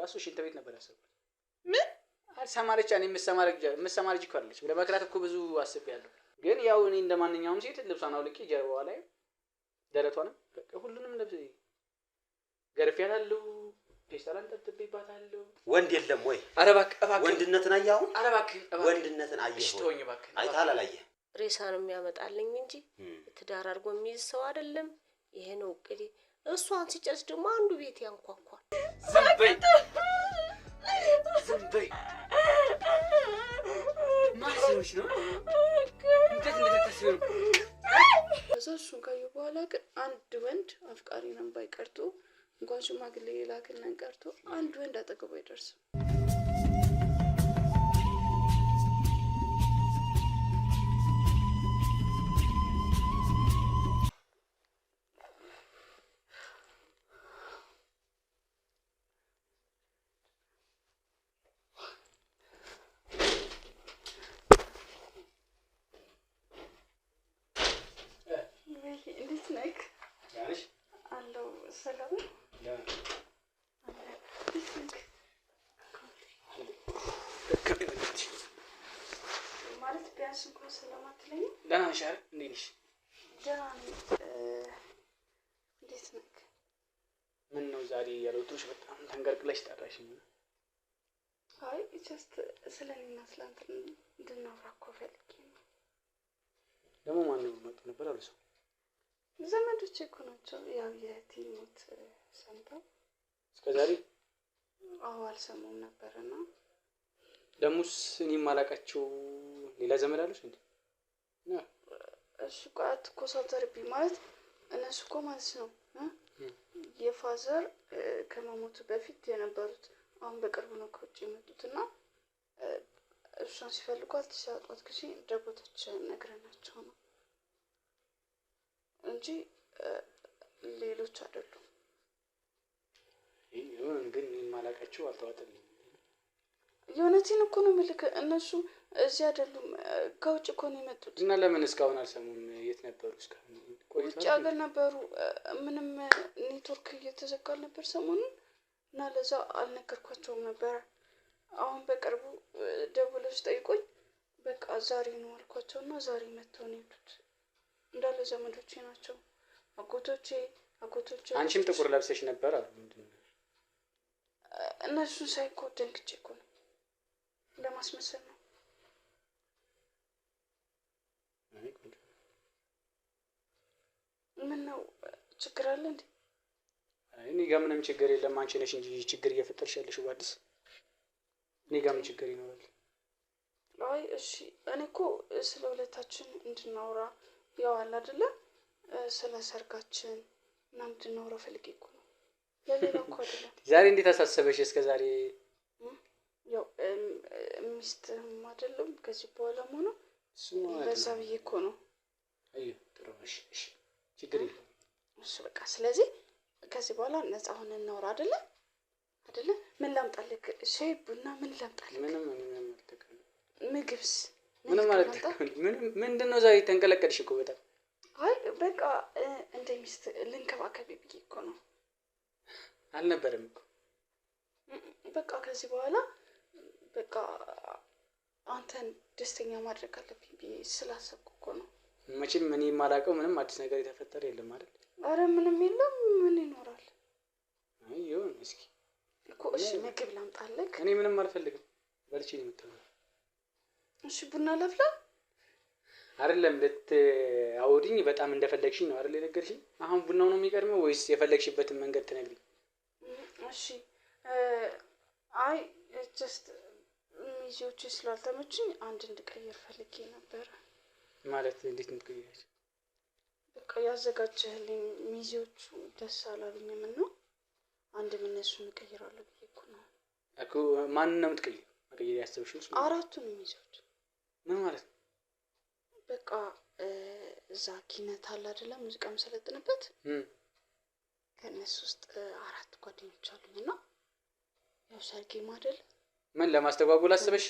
ራሱ ሽንት ቤት ነበር ያሰብኩት። ምን አልሰማለች? እኔ የምትሰማ ልጅ እኮ አይደለች። ለመክራት እኮ ብዙ አስቤያለሁ። ግን ያው እኔ እንደማንኛውም ሴት ልብሷን አውልቄ ጀርባዋ ላይ ደረቷንም በቃ ሁሉንም ልብስ ገርፊያታለሁ። ፔስታል አንጠልጥቤባታለሁ። ወንድ የለም ወይ? ኧረ እባክህ ወንድነትን አየኸው? ኧረ እባክህ ወንድነትን አየኸው? እሺ ተወኝ እባክህ። አይተሃል አላየህ? ሬሳን የሚያመጣልኝ እንጂ ትዳር አድርጎ የሚይዝ ሰው አይደለም። ይሄ ነው እንግዲህ። እሷን ሲጨርስ ደግሞ አንዱ ቤት ያንኳኳል። ዝም በይ ዝም በይ። ማስሮች ነው እንዴት እንደተታሰሩ ከዛ እሱን ካየሁ በኋላ ግን አንድ ወንድ አፍቃሪ ነው ባይቀርቶ እንኳን ሽማግሌ ላክልን ቀርቶ አንድ ወንድ አጠገቡ አይደርስም። እንዴት ነህ? አለው ሰላም ማለት ቢያንስ እንኳን ሰላም አትለኝም? ደህና ነሽ አይደል? እንዴት ነሽ? ደህና ነኝ። እንዴት ነህ? ምን ነው ዛሬ ያለውቶሽ በጣም ተንቀርቅለሽ ጠራሽኝ? አይ ጀስት ስለኔና ስላንተ እንድናወራ እኮ ፈልጌ ነው። ደግሞ ማን መጥቶ ነበር አሉ? ሰው ዘመዶቼ እኮ ናቸው። ያው የቲሞት ሰምተው እስከዛሬ አዎ አልሰሙም ነበርና ደሙስ እኔም አላውቃቸው ሌላ ዘመድ አለሽ እንዴ? እሺ ቋት እኮ ሳልተርቢ ማለት እነሱ እኮ ማለት ነው የፋዘር ከመሞቱ በፊት የነበሩት አሁን በቅርቡ ነው ከውጭ የመጡትና እሷን ሲፈልጓት ሲያጧት ጊዜ እንደቦታች ነግረናቸው ነው እንጂ ሌሎች አይደሉም። ይሁን ግን ማላቃቸው አልተዋጠልኝም። የእውነቴን እኮ ነው የምልህ። እነሱ እዚህ አይደሉም ከውጭ እኮ ነው የመጡት። እና ለምን እስካሁን አልሰሙም? የት ነበሩ እስካሁን? ውጭ ሀገር ነበሩ። ምንም ኔትወርክ እየተዘጋ ነበር ሰሞኑን እና ለዛ አልነገርኳቸውም ነበር። አሁን በቅርቡ ደውለሽ ጠይቆኝ በቃ ዛሬ ነው አልኳቸውና ዛሬ መጥተው ነው የሄዱት። እንዳለ ዘመዶቼ ናቸው። አጎቶቼ አንቺም ጥቁር ለብሰሽ ነበር አሉ። ምንድነው? እነሱን ሳይኮ ደንግጬ እኮ ነው ለማስመሰል ነው። ምን ነው ችግር አለ እንዴ? እኔ ጋር ምንም ችግር የለም። አንቺ ነሽ እንጂ ችግር እየፈጠርሽ ያለሽው አዲስ። እኔ ጋር ምን ችግር ይኖራል? አይ እሺ እኔ እኮ ስለ ሁለታችን እንድናወራ ያው አለ አይደለ ስለ ሰርጋችን እና እንድናወራ ፈልጌ እኮ ነው። ለሌላ እኮ አይደለም። ዛሬ እንዴት አሳሰበሽ? እስከ ዛሬ ያው ሚስትም አይደለም ከዚህ በኋላ ሆኖ በዛ ብዬ እኮ ነው። አይ ጥሩ እሺ ችግር የለም። እሺ በቃ ስለዚህ ከዚህ በኋላ ነፃ ሆነን እናወራ አይደለ? ምን ላምጣልህ? ሻይ ቡና ምን ላምጣልህ? ምንም አልተከለ ምግብስ ምንም ማለት ምንድነው? ዛሬ ተንቀለቀልሽ እኮ በጣም። አይ በቃ እንደ ሚስት ልንከባከብ ብዬ እኮ ነው። አልነበረም እኮ በቃ ከዚህ በኋላ በቃ አንተን ደስተኛ ማድረግ አለብኝ ብዬ ስላሰብኩ እኮ ነው። መቼም እኔ የማላውቀው ምንም አዲስ ነገር የተፈጠረ የለም አይደል? አረ ምንም የለም። ምን ይኖራል? አይ ይሁን እስኪ እኮ እሺ ምግብ ላምጣልህ? እኔ ምንም አልፈልግም። በልቼ ነው የምትለው። እሺ ቡና ላፍላ? አይደለም ልትአውሪኝ በጣም እንደፈለግሽኝ ነው አይደል የነገርሽኝ? አሁን ቡናው ነው የሚቀድመው ወይስ የፈለግሽበትን መንገድ ትነግሪኝ? እሺ አይ ጀስት ሚዜዎቼ ስላልተመችኝ አንድ እንድቀይር ፈልጌ ነበር። ማለት እንዴት እንድትቀይራች? በቃ ያዘጋጀህልኝ ሚዜዎቹ ደስ አላሉኝም እና አንድ እነሱን እንቀይራለሁ ብዬ እኮ ነው። እኮ ማንን ነው የምትቀይሪው? መቀየር ያሰብሽው? አራቱን ሚዜዎች። ምን ማለት ነው? በቃ እዛ ኪነት አለ አይደለ? ሙዚቃ መሰለጥንበት ከነሱ ውስጥ አራት ጓደኞች አሉኝና ያው ሰርጌ ማደል ምን ለማስተጓጉል አስበሽ?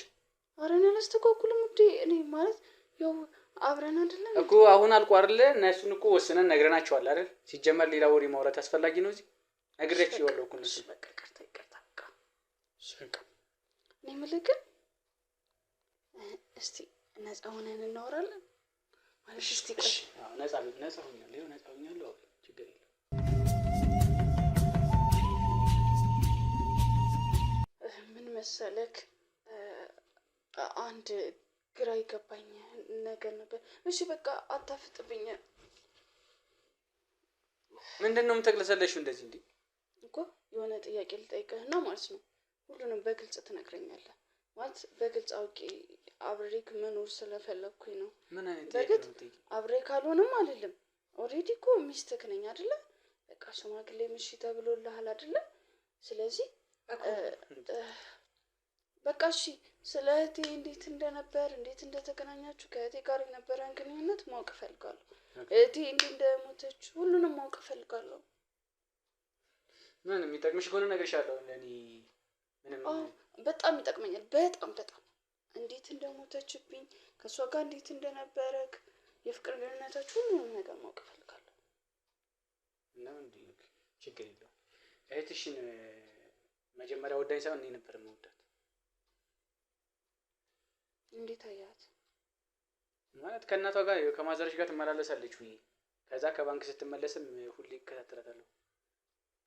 አረ እኔ አላስተጓጉልም እንዴ። እኔ ማለት ያው አብረን አይደለም እኮ አሁን አልቆ አይደለ? እነሱን እኮ ወስነን ነግረናቸዋል አይደል? ሲጀመር ሌላ ወሬ ማውራት አስፈላጊ ነው? እዚህ ነግሬያቸዋለሁ እኮ እነሱ። በቃ ይቅርታ በቃ እኔ የምልህ ግን እስቲ ነፃ ሆነን እናወራለን ማለት እስቲ ቆይ ነፃ ሆኛለሁ ችግር የለም። ምን መሰለክ አንድ ግራ ይገባኝ ነገር ነበር። እሺ በቃ አታፍጥብኝ። ምንድን ነው የምትቅለሰለሽው እንደዚህ እንዴ? እኮ የሆነ ጥያቄ ልጠይቅህና ማለት ነው ሁሉንም በግልጽ ትነግረኛለህ። ማለት በግልጽ አውቄ አብሬክ መኖር ስለፈለኩኝ ነው። ምን አይነት በግልጽ አብሬ ካልሆነም አልልም። ኦልሬዲ እኮ ሚስትክ ነኝ አይደለ? በቃ ሽማግሌ ምሺ ተብሎልሃል አይደለ? ስለዚህ በቃ እሺ ስለ እህቴ እንዴት እንደነበር እንዴት እንደተገናኛችሁ ከእህቴ ጋር የነበረን ግንኙነት ማወቅ እፈልጋለሁ። እህቴ እንዴት እንደሞተች ሁሉንም ማወቅ እፈልጋለሁ። ምን የሚጠቅምሽ ከሆነ እነግርሻለሁ። ለኔ ምንም በጣም ይጠቅመኛል። በጣም እንዴት እንደሞተችብኝ ከእሷ ጋር እንዴት እንደነበረክ የፍቅር ግንኙነታችሁ ሁሉንም ነገር ማወቅ እፈልጋለሁ። እና እንዴ ችግር የለውም። እህትሽን መጀመሪያ ወዳኝ ሳይሆን እኔ ነበር የምወዳት። እንዴት አያት? ማለት ከእናቷ ጋር ከማዘርሽ ጋር ትመላለሳለች ወይ ከዛ ከባንክ ስትመለስም ሁሌ ይከታተላታለሁ።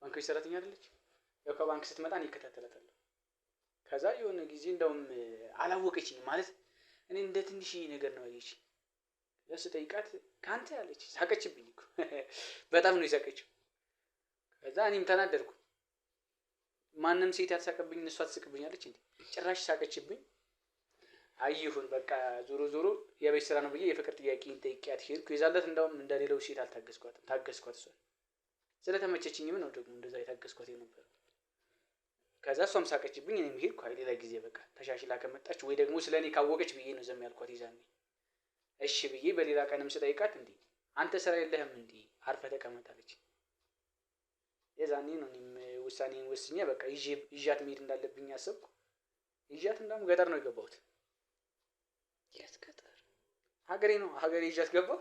ባንክ ሰራተኛ አይደለች? ያው ከባንክ ስትመጣ እኔ እከታተላታለሁ። ከዛ የሆነ ጊዜ እንደውም አላወቀችኝም ማለት እኔ እንደ ትንሽ ነገር ነው ያየች። ስጠይቃት ካንተ ያለች ሳቀችብኝ እኮ በጣም ነው የሳቀችው። ከዛ እኔም ተናደድኩ። ማንም ሴት ያልሳቀብኝ እሷ ትስቅብኛለች እንዴ? ጭራሽ ሳቀችብኝ። አይሁን በቃ ዞሮ የቤት ስራ ነው ብዬ የፍቅር ጥያቄን ጠይቄያት ሄድኩ። የዛለት እንደውም እንደሌላው ሴት አልታገስኳትም። ታገስኳት እሷን ስለተመቸችኝም ነው ደግሞ እንደዛ የታገስኳት የነበረው። ከዛ እሷም ሳቀችብኝ። እኔም ሄድኩ። ሌላ ጊዜ በቃ ተሻሽላ ከመጣች ወይ ደግሞ ስለኔ ካወቀች ብዬ ነው ዝም ያልኳት ይዛኔ። እሺ ብዬ በሌላ ቀንም ስጠይቃት እንዴ አንተ ስራ የለህም እንዴ አርፈህ ተቀመጥ አለች። የዛኔ ነው እኔም ውሳኔን ወስኜ በቃ ይዣት መሄድ እንዳለብኝ አሰብኩ። ይዣት እንደውም ገጠር ነው የገባሁት። የት ገጠር? ሀገሬ ነው ሀገሬ ይዣት ገባሁ።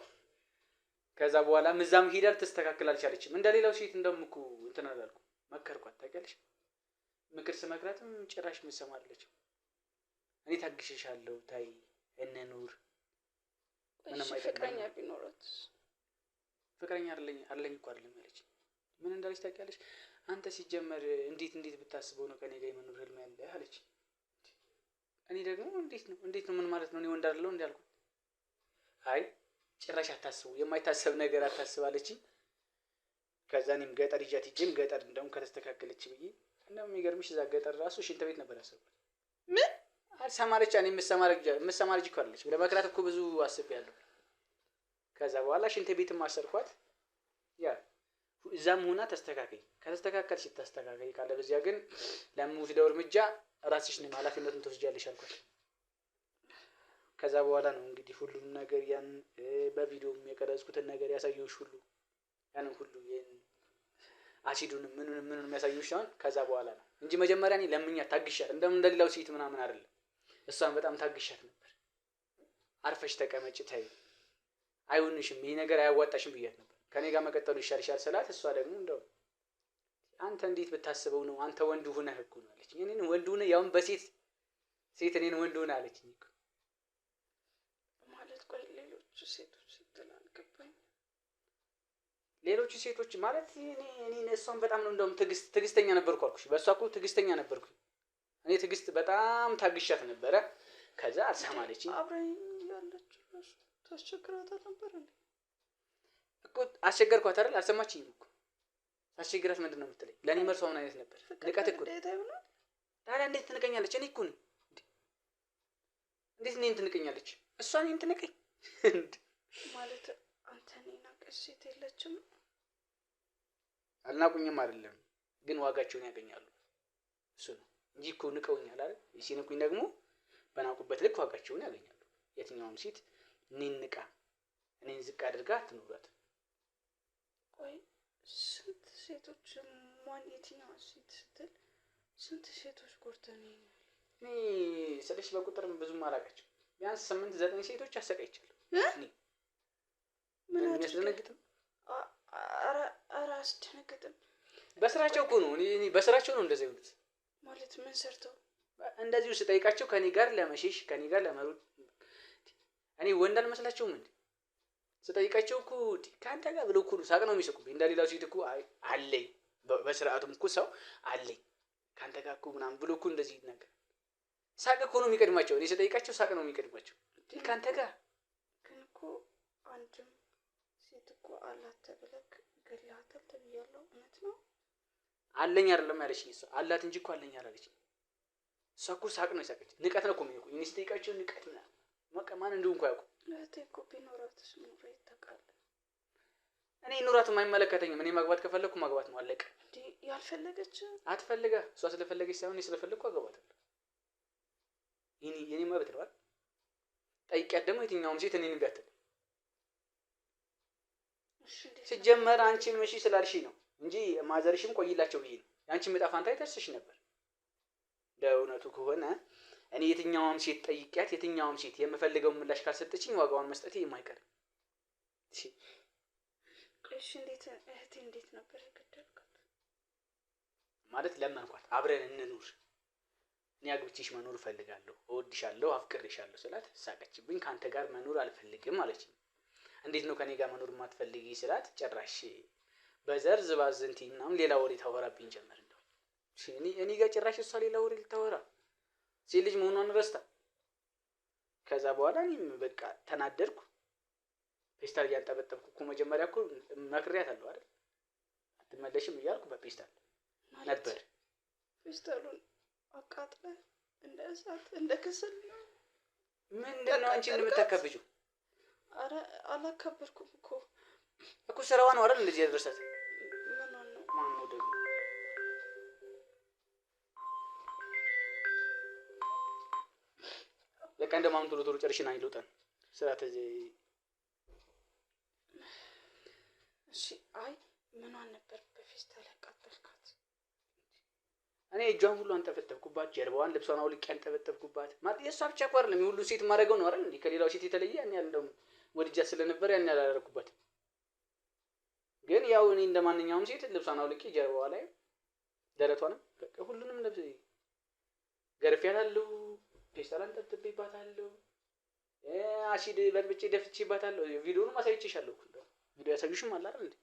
ከዛ በኋላ እዛም ሄዳ ልትስተካከል አልቻለችም። እንደሌላው ሴት እንደውም እኮ እንትን አላልኩም። መከርኳት። ታውቂያለሽ ምክር ስመክራትም ጭራሽ የምትሰማ አይደለችም። እኔ ታግሼሻለሁ ታይ እንኑር ምንም አይጠቅምም። ፍቅረኛ ቢኖራት ፍቅረኛ አለኝ እኮ አይደለም ያለች። ምን እንዳለች ታውቂያለሽ? አንተ ሲጀመር እንዴት ብታስበው ነው ከኔ ጋር የመኖር ህልም ያለህ አለች። እኔ ደግሞ እንዴት ነው ምን ማለት ነው? እኔ ወንድ አይደለሁ እንዴ አልኩት። አይ ጭራሽ አታስቡ፣ የማይታሰብ ነገር አታስባለችኝ። ከዛ እኔም ገጠር ይዣት ሂጅም ገጠር እንደውም ከተስተካከለች ብዬ እንደውም የሚገርምሽ እዛ ገጠር ራሱ ሽንት ቤት ነበር ያሰብኩት። ምን አልሰማለች። እኔ የምትሰማ ልጅ እኮ አለች። ለመክራት እኮ ብዙ አስቤያለሁ። ከዛ በኋላ ሽንት ቤትም አሰርኳት። ያ እዛም ሆና ተስተካከይ፣ ከተስተካከልሽ ተስተካከይ፣ ካለ በዚያ ግን ለምወስደው እርምጃ ራስሽ ነኝ ኃላፊነቱን ትወስጃለሽ አልኳት። ከዛ በኋላ ነው እንግዲህ ሁሉም ነገር ያን በቪዲዮም የቀረጽኩትን ነገር ያሳየሁሽ ሁሉ ያንን ሁሉ አሲዱንም ምኑንም የሚያሳየሁሽ አሁን ከዛ በኋላ ነው እንጂ መጀመሪያ እኔ ለምኛት ታግሻት እንደሌላው ሴት ምናምን አይደለም። እሷን በጣም ታግሻት ነበር። አርፈሽ ተቀመጭ ታይ አይሆንሽም፣ ይሄ ነገር አያዋጣሽም ብያት ነበር። ከኔ ጋር መቀጠሉ ይሻልሻል ስላት እሷ ደግሞ እንደው አንተ እንዴት ብታስበው ነው አንተ ወንድ ሆነህ እኮ ነው አለች። እኔን ወንድ ሆነህ ያውም በሴት እኔን ወንድ ሆነህ አለችኝ እኮ ማለት። ቆይ ሌሎቹ ሴቶች ስትል አልገባኝም። ሌሎቹ ሴቶች ማለት እኔ እሷን በጣም ነው እንደውም ትዕግስተኛ ነበርኩ አልኩሽ። በእሷ እኮ ትዕግስተኛ ነበርኩ እኔ። ትዕግስት በጣም ታግሻት ነበረ። ከዛ አልሰማለችኝ። አብረኝ ያለችው እራሱ ታስቸግራታል ነበር እንዴ? እኮ አስቸገርኳት አይደል? አልሰማችኝም እኮ። አስቸግራት ምንድን ነው የምትለኝ? ለእኔ መልሷ ምን አይነት ነበር? ንቀት እኮ። ታዲያ እንዴት ትንቀኛለች? እኔ እኮ ነኝ እንዴት እኔን ትንቀኛለች? እሷ እኔን ትንቀኝ ማለት አንተ እኔን ናቀሽ ሴት የለችም። አልናቁኝም አይደለም ግን ዋጋቸውን ያገኛሉ። እሱ ነው እንጂ እኮ ንቀውኛል አይደል? ሲንቁኝ ደግሞ በናቁበት ልክ ዋጋቸውን ያገኛሉ። የትኛውም ሴት እኔን ንቃ እኔን ዝቅ አድርጋ አትኑራት። ቆይ ስንት ሴቶች ማን የትኛዋ ሴት ስትል ስንት ሴቶች ጎርተን እኔ ስልሽ በቁጥርም ብዙም አላውቃቸው። ቢያንስ 8-9 ሴቶች አሰቃይቻለሁ። ምን ያስደነግጥም? ኧረ አያስደነግጥም። በስራቸው እኮ ነው። እኔ በስራቸው ነው እንደዚህ ይሉት። ማለት ምን ሰርተው? እንደዚሁ ስጠይቃቸው ከኔ ጋር ለመሸሽ ከኔ ጋር ለመሮጥ እኔ ወንድ አልመስላቸውም እንዴ? ስጠይቃቸው እኮ ከአንተ ጋር ብለው እኮ ሳቅ ነው የሚስቁብኝ። እንደሌላው ሴት እኮ አለኝ በስርዓቱም እኮ ሰው አለኝ ከአንተ ጋር እኮ ምናምን ብሎ እኮ እንደዚህ ነገር ሳቅ እኮ ነው የሚቀድማቸው። እኔ ስጠይቃቸው ሳቅ ነው የሚቀድማቸው። ከአንተ ጋር ግን እኮ አንድም ሴት እኮ አላት ተብለህ ገላታል ተብያለሁ። እውነት ነው? አለኝ አይደለም ያለችኝ እሷ አላት እንጂ እኮ አለኝ አላለችኝ። እሷ እኮ ሳቅ ነው የሳቀች። ንቀት ነው እኮ የሚነኩኝ። እኔ ስጠይቃቸው ንቀት ምናምን በቃ ማን እንደው እንኳን ያውቁ። እህቴ እኮ ቢኖራትስ ኑሮ ይታወቃል። እኔ ኑራትም አይመለከተኝም። እኔ ማግባት ከፈለኩ ማግባት ነው አለቀ። እንዴ ያልፈለገች አትፈልጋ። እሷ ስለፈለገች ሳይሆን እኔ ስለፈለኩ አገባታለሁ። የኔ መብት ነው አይደል? ጠይቂያት ደግሞ የትኛውም ሴት እኔን ቢያትል ሲጀመር አንቺም እሺ ስላልሽ ነው እንጂ ማዘርሽም ቆይላቸው ብዬ ነው። ያንቺም ዕጣ ፈንታ ይደርስሽ ነበር። ለእውነቱ ከሆነ እኔ የትኛውም ሴት ጠይቂያት የትኛውም ሴት የምፈልገው ምላሽ ካልሰጠችኝ ዋጋዋን መስጠቴ የማይቀር እሺ። እህቴ እንዴት ነበር የገደልካት? ማለት ለመንኳት፣ አብረን እንኑር፣ እኔ አግብቼሽ መኖር እፈልጋለሁ፣ እወድሻለሁ፣ አፍቅሬሻለሁ ስላት ሳቀችብኝ። ከአንተ ጋር መኖር አልፈልግም አለችኝ። እንዴት ነው ከኔ ጋር መኖር የማትፈልጊ ስላት ጭራሽ በዘር ዝባዝንቲ ምናምን ሌላ ወሬ ታወራብኝ ጀመር። እንደው እኔ ጋር ጭራሽ እሷ ሌላ ወሬ ልታወራ ሴት ልጅ መሆኗን ረስታ። ከዛ በኋላ እኔም በቃ ተናደድኩ። ፔስታል እያንጠበጠብኩ እኮ መጀመሪያ እኮ መክሬያታለሁ አይደል? አትመለሽም እያልኩ በፔስታል ነበር። ፔስታሉን አቃጥለህ እንደ እሳት እንደ ከሰል ምንድን ነው አንቺ እንደምታከብጂው? አረ አላከበርኩም እኮ ስራዋ ነው አይደል እንደዚህ ያደረሳት። ምን ነው ማን ነው ደግሞ? በቃ እንደማን ቶሎ ቶሎ ጨርሽና ይሉታል ስራ ተዚህ። እሺ አይ ምኗን ነበር በፌስታል ያቃጠልካት? እኔ እጇን ሁሉ አንጠፈጠፍኩባት፣ ጀርባዋን ልብሷን አውልቄ አንጠፈጠፍኩባት። ማለት የእሷ ብቻ እኮ አይደለም የሁሉ ሴት ማድረገው ነው አይደል? እንዴ ከሌላው ሴት የተለየ ያን ያህል እንደውም ወድጃት ስለነበር ያን ያህል አላደረኩባት። ግን ያው እኔ እንደማንኛውም ሴት ልብሷን አውልቄ ጀርባዋ ላይ ደረቷንም በቃ ሁሉንም ልብስ ገርፌያታለሁ፣ ፔስታል አንጠብጥቤባታለሁ፣ አሲድ በጥብጬ ደፍቼባታለሁ። ቪዲዮንም አሳይቼሻለሁ እኮ እንደው ቪዲዮ ያሳዩሽም አለ አይደል እንዴ?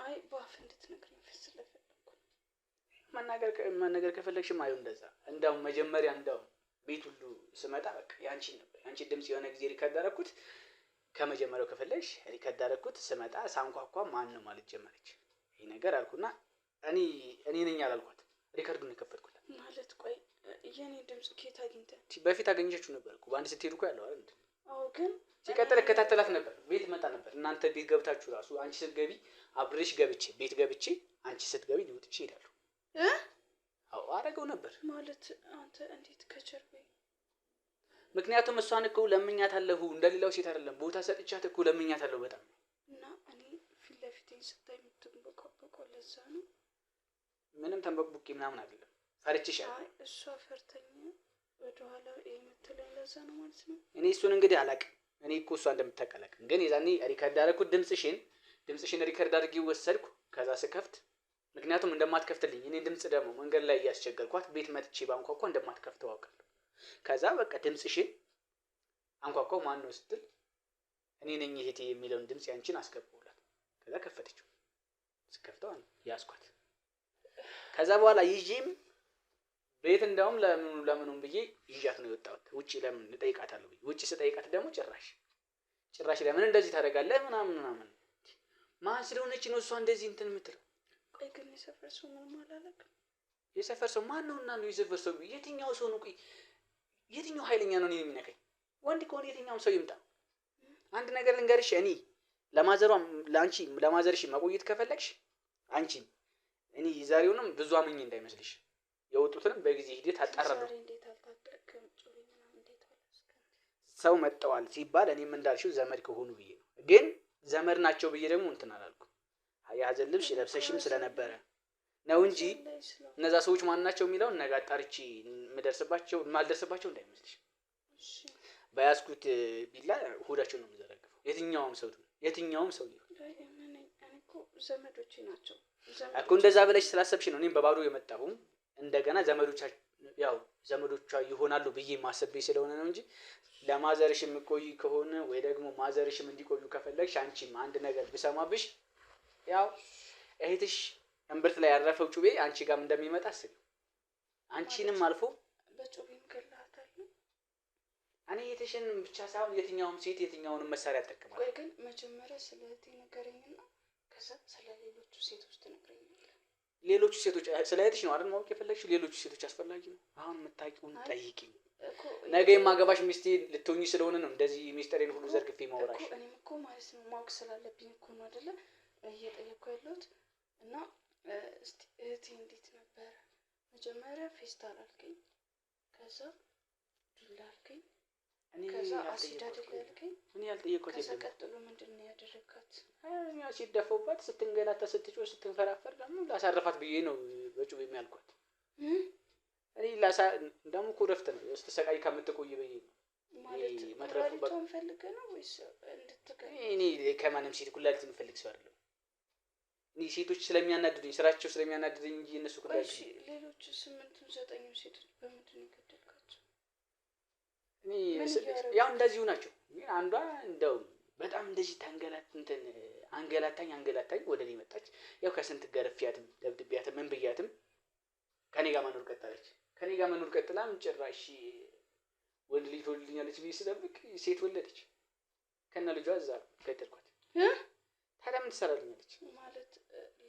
አይ ባፍ እንድትነግረኝ ስለፈለኩ መናገር ከፈለግሽም አይው እንደዛ። እንዳውም መጀመሪያ እንዳውም ቤት ሁሉ ስመጣ በቃ ያንቺን ነበር ያንቺ ድምጽ የሆነ ጊዜ ሪከርድ አደረኩት። ከመጀመሪያው ከፈለግሽ ሪከርድ አደረኩት። ስመጣ ሳንኳኳ ማን ነው ማለት ጀመረች። ይሄ ነገር አልኩና እኔ ነኝ አላልኳት። ሪከርዱን የከፈትኩት ማለት ቆይ የኔ ድምጽ ከየት አግኝተህ? በፊት አገኘችው ነበር እኮ በአንድ ስትሄዱ እኮ ያለው አይደል? አዎ ግን ሲቀጥል እከታተላት ነበር። ቤት መጣ ነበር። እናንተ ቤት ገብታችሁ ራሱ አንቺ ስትገቢ አብሬሽ ገብቼ ቤት ገብቼ አንቺ ስትገቢ ሊወጥቼ ይሄዳሉ። አዎ አደረገው ነበር ማለት አንተ እንዴት ከቸርቤ? ምክንያቱም እሷን እኮ ለምኛታለሁ፣ እንደሌላው ሴት አይደለም። ቦታ ሰጥቻት እኮ ለምኛታለሁ በጣም እና እኔ ፊት ለፊቴን ስታይ የምትንበቀበቀው ለዛ ነው። ምንም ተንበቅቡቄ ምናምን አይደለም። ፈርቼሻለሁ። አይ እሷ ፈርተኛ ወደኋላ የምትለኝ ለዛ ነው ማለት ነው። እኔ እሱን እንግዲህ አላውቅም። እኔ እኮ እሷ እንደምታቀላቅም ግን የዛኔ ሪከርድ አደረኩት። ድምጽሽን ሪከርድ አድርጌ ወሰድኩ። ከዛ ስከፍት ምክንያቱም እንደማትከፍትልኝ እኔ ድምጽ ደግሞ መንገድ ላይ እያስቸገርኳት ቤት መጥቼ ባንኳኳ እንደማትከፍተው አውቃለሁ። ከዛ በቃ ድምጽሽን አንኳኳው። ማን ነው ስትል እኔ ነኝ እህቴ የሚለውን ድምጽ ያንቺን አስገባውላት። ከዛ ከፈተችው። ስከፍተው ያስኳት። ከዛ በኋላ ይዤም ቤት እንደውም ለምኑም ብዬ ይዣት ነው የወጣሁት። ውጪ ለምን ልጠይቃታለሁ ብዬ ውጪ ስጠይቃት ደግሞ ጭራሽ ለምን እንደዚህ ታደርጋለህ ምናምን ማን ስለሆነች ነው እሷ እንደዚህ እንትን የምትለው? ቆይ ግን የሰፈር ሰው ምንም አላለቅም? የሰፈር ሰው ማን ነውና ነው የሰፈር ሰው? የትኛው ሰው ነው? ቆይ የትኛው ኃይለኛ ነው እኔን የሚነካኝ? ወንድ ከሆነ የትኛውም ሰው ይምጣ። አንድ ነገር ልንገርሽ፣ እኔ ለማዘርሽ መቆየት ከፈለግሽ አንቺ እኔ ዛሬውንም ብዙ አመኝ እንዳይመስልሽ፣ የወጡትንም በጊዜ ሂደት አጣራለሁ። ሰው መጣዋል ሲባል እኔም እንዳልሽው ዘመድ ከሆኑ ብዬ ነው። ግን ዘመድ ናቸው ብዬ ደግሞ እንትን አላልኩ። የሀዘን ልብስ ለብሰሽም ስለነበረ ነው እንጂ እነዛ ሰዎች ማን ናቸው የሚለውን ነገ አጣርቼ ማልደርስባቸው እንዳይመስልሽ። በያዝኩት ቢላ ሆዳቸው ነው የምዘረግፈው። የትኛውም ሰው ዘመዶቼ ናቸው እኮ። እንደዛ ብለሽ ስላሰብሽ ነው እኔም በባዶ የመጣሁ እንደገና ዘመዶቿ ይሆናሉ ብዬ ማሰቤ ስለሆነ ነው እንጂ ለማዘርሽ የምቆይ ከሆነ ወይ ደግሞ ማዘርሽም እንዲቆዩ ከፈለግሽ አንቺም አንድ ነገር ብሰማብሽ ያው እህትሽ እምብርት ላይ ያረፈው ጩቤ አንቺ ጋርም እንደሚመጣ አስቢ። አንቺንም አልፎ በጩቤም ገላታለሁ። እኔ እህትሽን ብቻ ሳይሆን የትኛውም ሴት የትኛውንም መሳሪያ ያጠቀማል። ቆይ ግን መጀመሪያ ስለ እህቴ ንገረኝና ከዛ ስለ ሌሎቹ ሴቶች ትነግረኛለህ። ሌሎቹ ሴቶች ስለ እህትሽ ነው አይደል ማወቅ የፈለግሽው? ሌሎቹ ሴቶች አስፈላጊ ነው? አሁን የምታውቂውን ጠይቂኝ። ነገ የማገባሽ ሚስቴ ልትሆኚ ስለሆነ ነው እንደዚህ ሚስጥሬን ሁሉ ዘርግፌ ማውራሽ። እኔም እኮ ማለት ነው ማወቅ ስላለብኝ እኮ ነው አይደለ እየጠየኩ ያለሁት። እና እስቲ እህቴ እንዴት ነበረ? መጀመሪያ ፌስታል አልከኝ፣ ከዛ ዱላ አልከኝ፣ ከዛ አሲድ አይደል ያልከኝ? እኔ ያልጠየቅኩት ከዛ የለም። ቀጥሎ ምንድን ነው ያደረካት? አሲድ ደፋውባት፣ ስትንገላታ ስትጮህ ስትንፈራፈር ደግሞ ላሳርፋት ብዬ ነው በጩቤ የሚያልኳት። እኔ ደግሞ እኮ ረፍት ነው ስትሰቃይ ከምትቆይ ብዬ ነው። ማለት መትረፉ ኩላሊቷን ፈልገህ ነው ወይስ እንድትገል? እኔ ከማንም ሴት ኩላሊት የምፈልግ ሰው አይደለም። እኔ ሴቶች ስለሚያናድዱኝ ስራቸው ስለሚያናድዱኝ እንጂ እነሱ ኩላሊት። እሺ ሌሎቹ 8ቱም 9ቱም ሴቶች በምንድን ነው የገደልካቸው? እኔ ያው እንደዚሁ ናቸው። ግን አንዷ እንደው በጣም እንደዚህ አንገላታኝ ወደ እኔ መጣች። ያው ከስንት ገርፊያትም ደብድቤያትም ምን ብያትም ከኔ ጋር መኖር ቀጠለች። ከኔ ጋር መኖር ቀጥላም ጭራሽ ወንድ ልጅ ትወልድልኛለች ብዬ ስጠብቅ ሴት ወለደች። ከነ ልጇ እዛ ገደልኳት። ታዲያ ምን ትሰራልኛለች? ማለት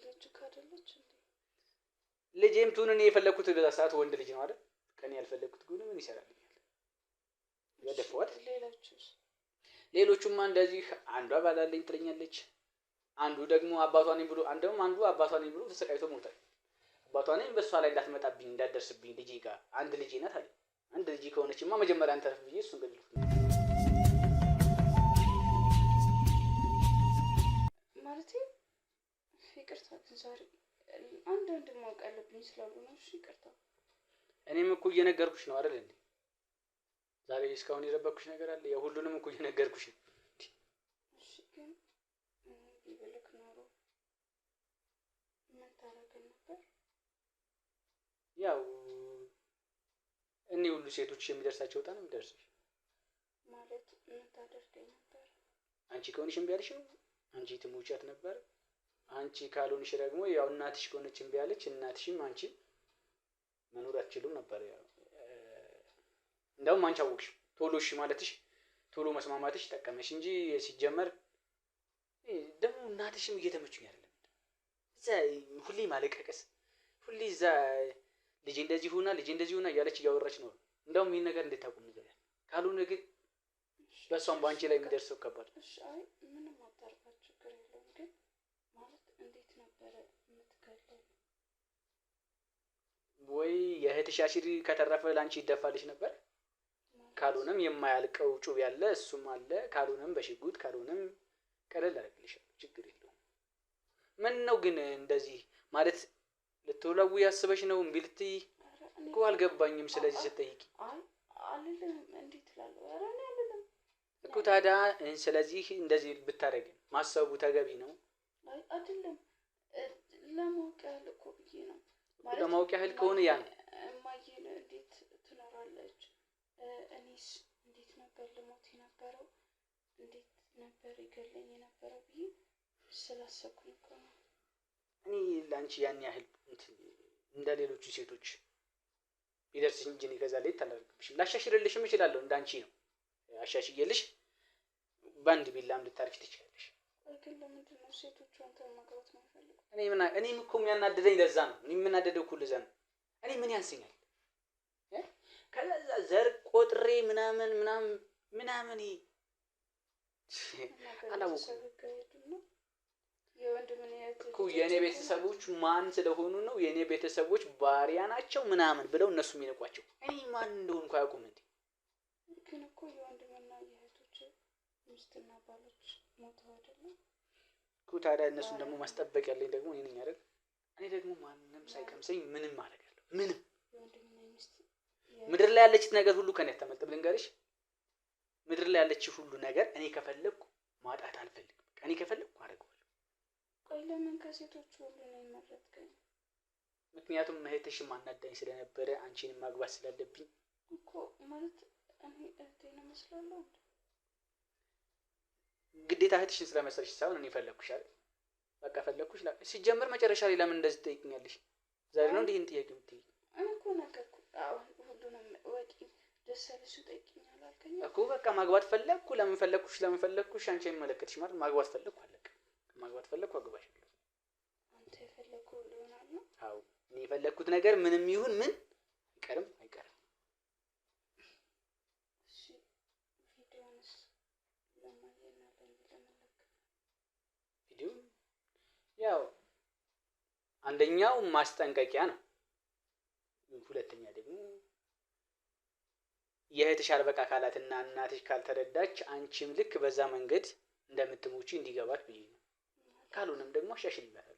ልጅ ካደለች እንዴ? ልጄም ትሁን እኔ የፈለግኩት በዛ ሰዓት ወንድ ልጅ ነው አይደል? ከኔ ያልፈለግኩት ግን ምን ይሰራልኛል? ያደፈዋት። ሌሎቹማ እንደዚህ አንዷ ባላለኝ ትለኛለች፣ አንዱ ደግሞ አባቷ ነኝ ብሎ አንዱ አባቷ ነኝ ብሎ ተሰቃይቶ ሞታል። አባቷ ነኝ በእሷ ላይ እንዳትመጣብኝ እንዳትደርስብኝ ልጄ ጋር አንድ ልጄ ናት አለ። አንድ ልጅ ከሆነችማ መጀመሪያ አንተረፍ ብዬ እሱን ገድልኩት። ማለት ይቅርታ፣ ዛሬ አንዳንድ ማወቅ ያለብኝ ስላሉ ነው። እሺ ይቅርታ። እኔም እኮ እየነገርኩሽ ነው አይደል እንዴ? ዛሬ እስካሁን የደበቅኩሽ ነገር አለ? የሁሉንም እኮ እየነገርኩሽ ነው። እሺ ግን ቢበልክ ኖሮ ምን ታደርግ ነበር? ያው እኔ ሁሉ ሴቶች የሚደርሳቸው ዕጣ ነው የሚደርስሽ። ማለት ምን ታደርገኝ ነበር? አንቺ ከሆንሽ እምቢ አልሽው፣ አንቺ ትሞቻት ነበር። አንቺ ካልሆንሽ ደግሞ ያው እናትሽ ከሆነች እምቢ አለች፣ እናትሽም አንቺ መኖር አትችሉም ነበር። ያው እንደውም አንቺ አወቅሽ ቶሎ እሺ ማለትሽ ቶሎ መስማማትሽ ጠቀመሽ እንጂ ሲጀመር ደግሞ እናትሽም እየተመቹኝ አይደለም። እዛ ሁሌ ማለቀቀስ፣ ሁሌ እዛ ልጄ እንደዚህ ሆና እያለች እያወራች ነው። እንደውም ይህን ነገር እንዴት ታውቁም ነገር ካልሆነ ግን በእሷም በአንቺ ላይ የሚደርሰው ከባድ። እሺ አይ ምንም አታርጋት፣ ችግር የለውም። ግን ማለት እንዴት ነበረ የምትገለው? ወይ የእህትሽ አሲድ ከተረፈ ለአንቺ ይደፋልሽ ነበር። ካልሆነም የማያልቀው ጩቤ ያለ እሱም አለ። ካልሆነም በሽጉጥ ካልሆነም ቀለል አደርግልሻለሁ፣ ችግር የለውም። ምን ነው ግን እንደዚህ ማለት ልትወላዊ ያስበሽ ነው? እምቢ ልትይ እኮ አልገባኝም። ስለዚህ ስትጠይቂ አልልም እንዴት እላለሁ? ኧረ እኔ አልልም እኮ። ታዲያ ስለዚህ እንደዚህ ብታደርግ ማሰቡ ተገቢ ነው? አይ አይደለም፣ ለማወቅ ያህል እኮ ብዬ ነው። ለማወቅ ያህል ከሆነ ያ ነው። እማዬን እንዴት ትኖራለች? እኔስ እንዴት ነበር ልሞት የነበረው? እንዴት ነበር ይገለኝ የነበረው ብዬ ስላሰብኩኝ እኮ ነው። እኔ ለአንቺ ያን ያህል እንደ ሌሎቹ ሴቶች ቢደርስሽ እንጂ እኔ ከዛ ላይ ታላርግብሽም ላሻሽልልሽም እችላለሁ። እንዳንቺ ነው አሻሽዬልሽ በአንድ ቢላም ልታርፊ ትችላለሽ። ግን ለምንድን ነው ሴቶቹ አንተን ማግባት ነው የሚፈልጉት? እኔም እኮ የሚያናድደኝ ለዛ ነው። እኔ የምናደደው እኮ ለዛ ነው። እኔ ምን ያንሰኛል? ከዛ ዘር ቆጥሬ ምናምን አላወኩም እኮ የእኔ ቤተሰቦች ማን ስለሆኑ ነው የእኔ ቤተሰቦች ባሪያ ናቸው ምናምን ብለው እነሱ የሚነቋቸው። እኔ ማን እንደሆንኩ አያውቁም እንዴ? ግን እኮ የወንድምና የእህቶች ሚስትና ባሎች ሞተው አይደለም እኮ። ታዲያ እነሱን ደግሞ ማስጠበቅ ያለኝ ደግሞ እኔ ነኝ አይደል? እኔ ደግሞ ማንም ሳይቀምሰኝ ምንም አደርጋለሁ። ምንም ምድር ላይ ያለችት ነገር ሁሉ ከኔ አታመልጥም። ልንገርሽ፣ ምድር ላይ ያለች ሁሉ ነገር እኔ ከፈለግኩ ማጣት አልፈልግም። እኔ ከፈለግኩ አደርገዋለሁ። ቆይ ለምን ከሴቶቹ ሁሉ ነው የመረጥከኝ? ምክንያቱም እህትሽም አናዳኝ ስለነበረ አንቺንም ማግባት ስላለብኝ እኮ ማለት እኔ እህቴን እመስላለሁ። ግዴታ እህትሽን ስለመሰልሽ ሳይሆን እኔ ፈለግኩሽ አይደል? በቃ ፈለግኩሽ። ሲጀምር መጨረሻ ላይ ለምን እንደዚህ ትጠይቅኛለሽ? ዛሬ ነው እንዲህ ጥያቄ የምትጠይቅ? እኔ እኮ ነገርኩ። አሁን ሁሉንም ወቂ ደስ ያለሽን ጠይቅኛል አልከኝ እኮ። በቃ ማግባት ፈለግኩ። ለምን ፈለግኩሽ? አንቺ አይመለከትሽ ማለት ማግባት ፈለግኩ፣ አለቀ። ማግባት ፈለግኩ፣ አግባሻለሁ። አንተ የፈለግከው ሊሆናል ነው? አዎ እኔ የፈለግኩት ነገር ምንም ይሁን ምን አይቀርም። እሺ ቪዲዮንስ ለማየና ለመለክ ቪዲዮ ያው አንደኛው ማስጠንቀቂያ ነው። ሁለተኛ ደግሞ የእህትሽ አልበቃ አካላትና እናትሽ ካልተረዳች አንቺም ልክ በዛ መንገድ እንደምትሞቺ እንዲገባት ብዬ ነው። ካልሆነም ደግሞ አሻሽልላታለሁ።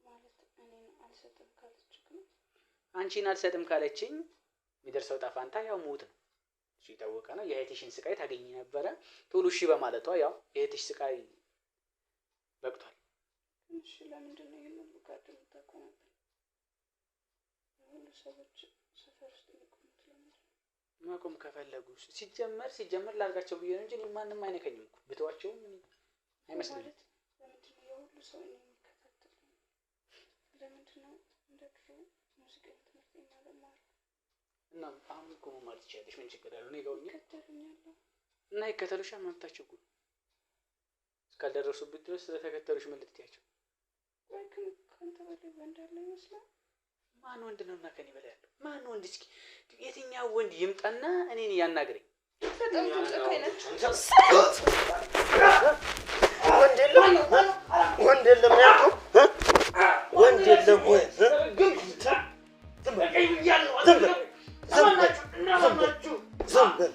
ማለት እኔን አልሰጥም ካለች ግን አንቺን አልሰጥም ካለችኝ የሚደርሰው ጣፋንታ ያው ሞት ነው። እሱ የታወቀ ነው። የእህትሽን ስቃይ ታገኝ ነበረ። ቶሎ እሺ በማለቷ ያው የእህትሽ ስቃይ በቅቷል። እሺ ለምንድን ነው ይሄንን ልጋድ የምታቆመው? ሁሉ ሰዎች ሰፈር ውስጥ የሚቆሙት ለምንድን ነው? ማቆም ከፈለጉ ሲጀመር ላርጋቸው ብዬ ነው እንጂ ማንም አይነከኝም እኮ ብተዋቸውም አይመስለኝም። ለምንድን ነው የሁሉ ሰው የሚከታተል? ለምንድን ነው እንደ ድሮ ሙዚቃ ትምህርት የማልማር? እና አሁን እኮ ማለት ይችላለሽ። ምን ችግር አለው? እኔ ጋር ሆኜ ይከተሉኛል እና ይከተሉሻል። መብታቸው እኮ እስካልደረሱበት ድረስ ስለተከተሉሽ ምን ልትያቸው? ወይ ግን ከአንተ በላይ ወንድ አለ ይመስላል። ማን ወንድ ነው እና ከኔ በላይ ያለው ማን ወንድ? እስኪ የትኛው ወንድ ይምጣና እኔን ያናግረኝ። በጣም ጨካኝ ነች። ወንድ የለም ያልከው ወንድ የለም ወይ? ዝም በል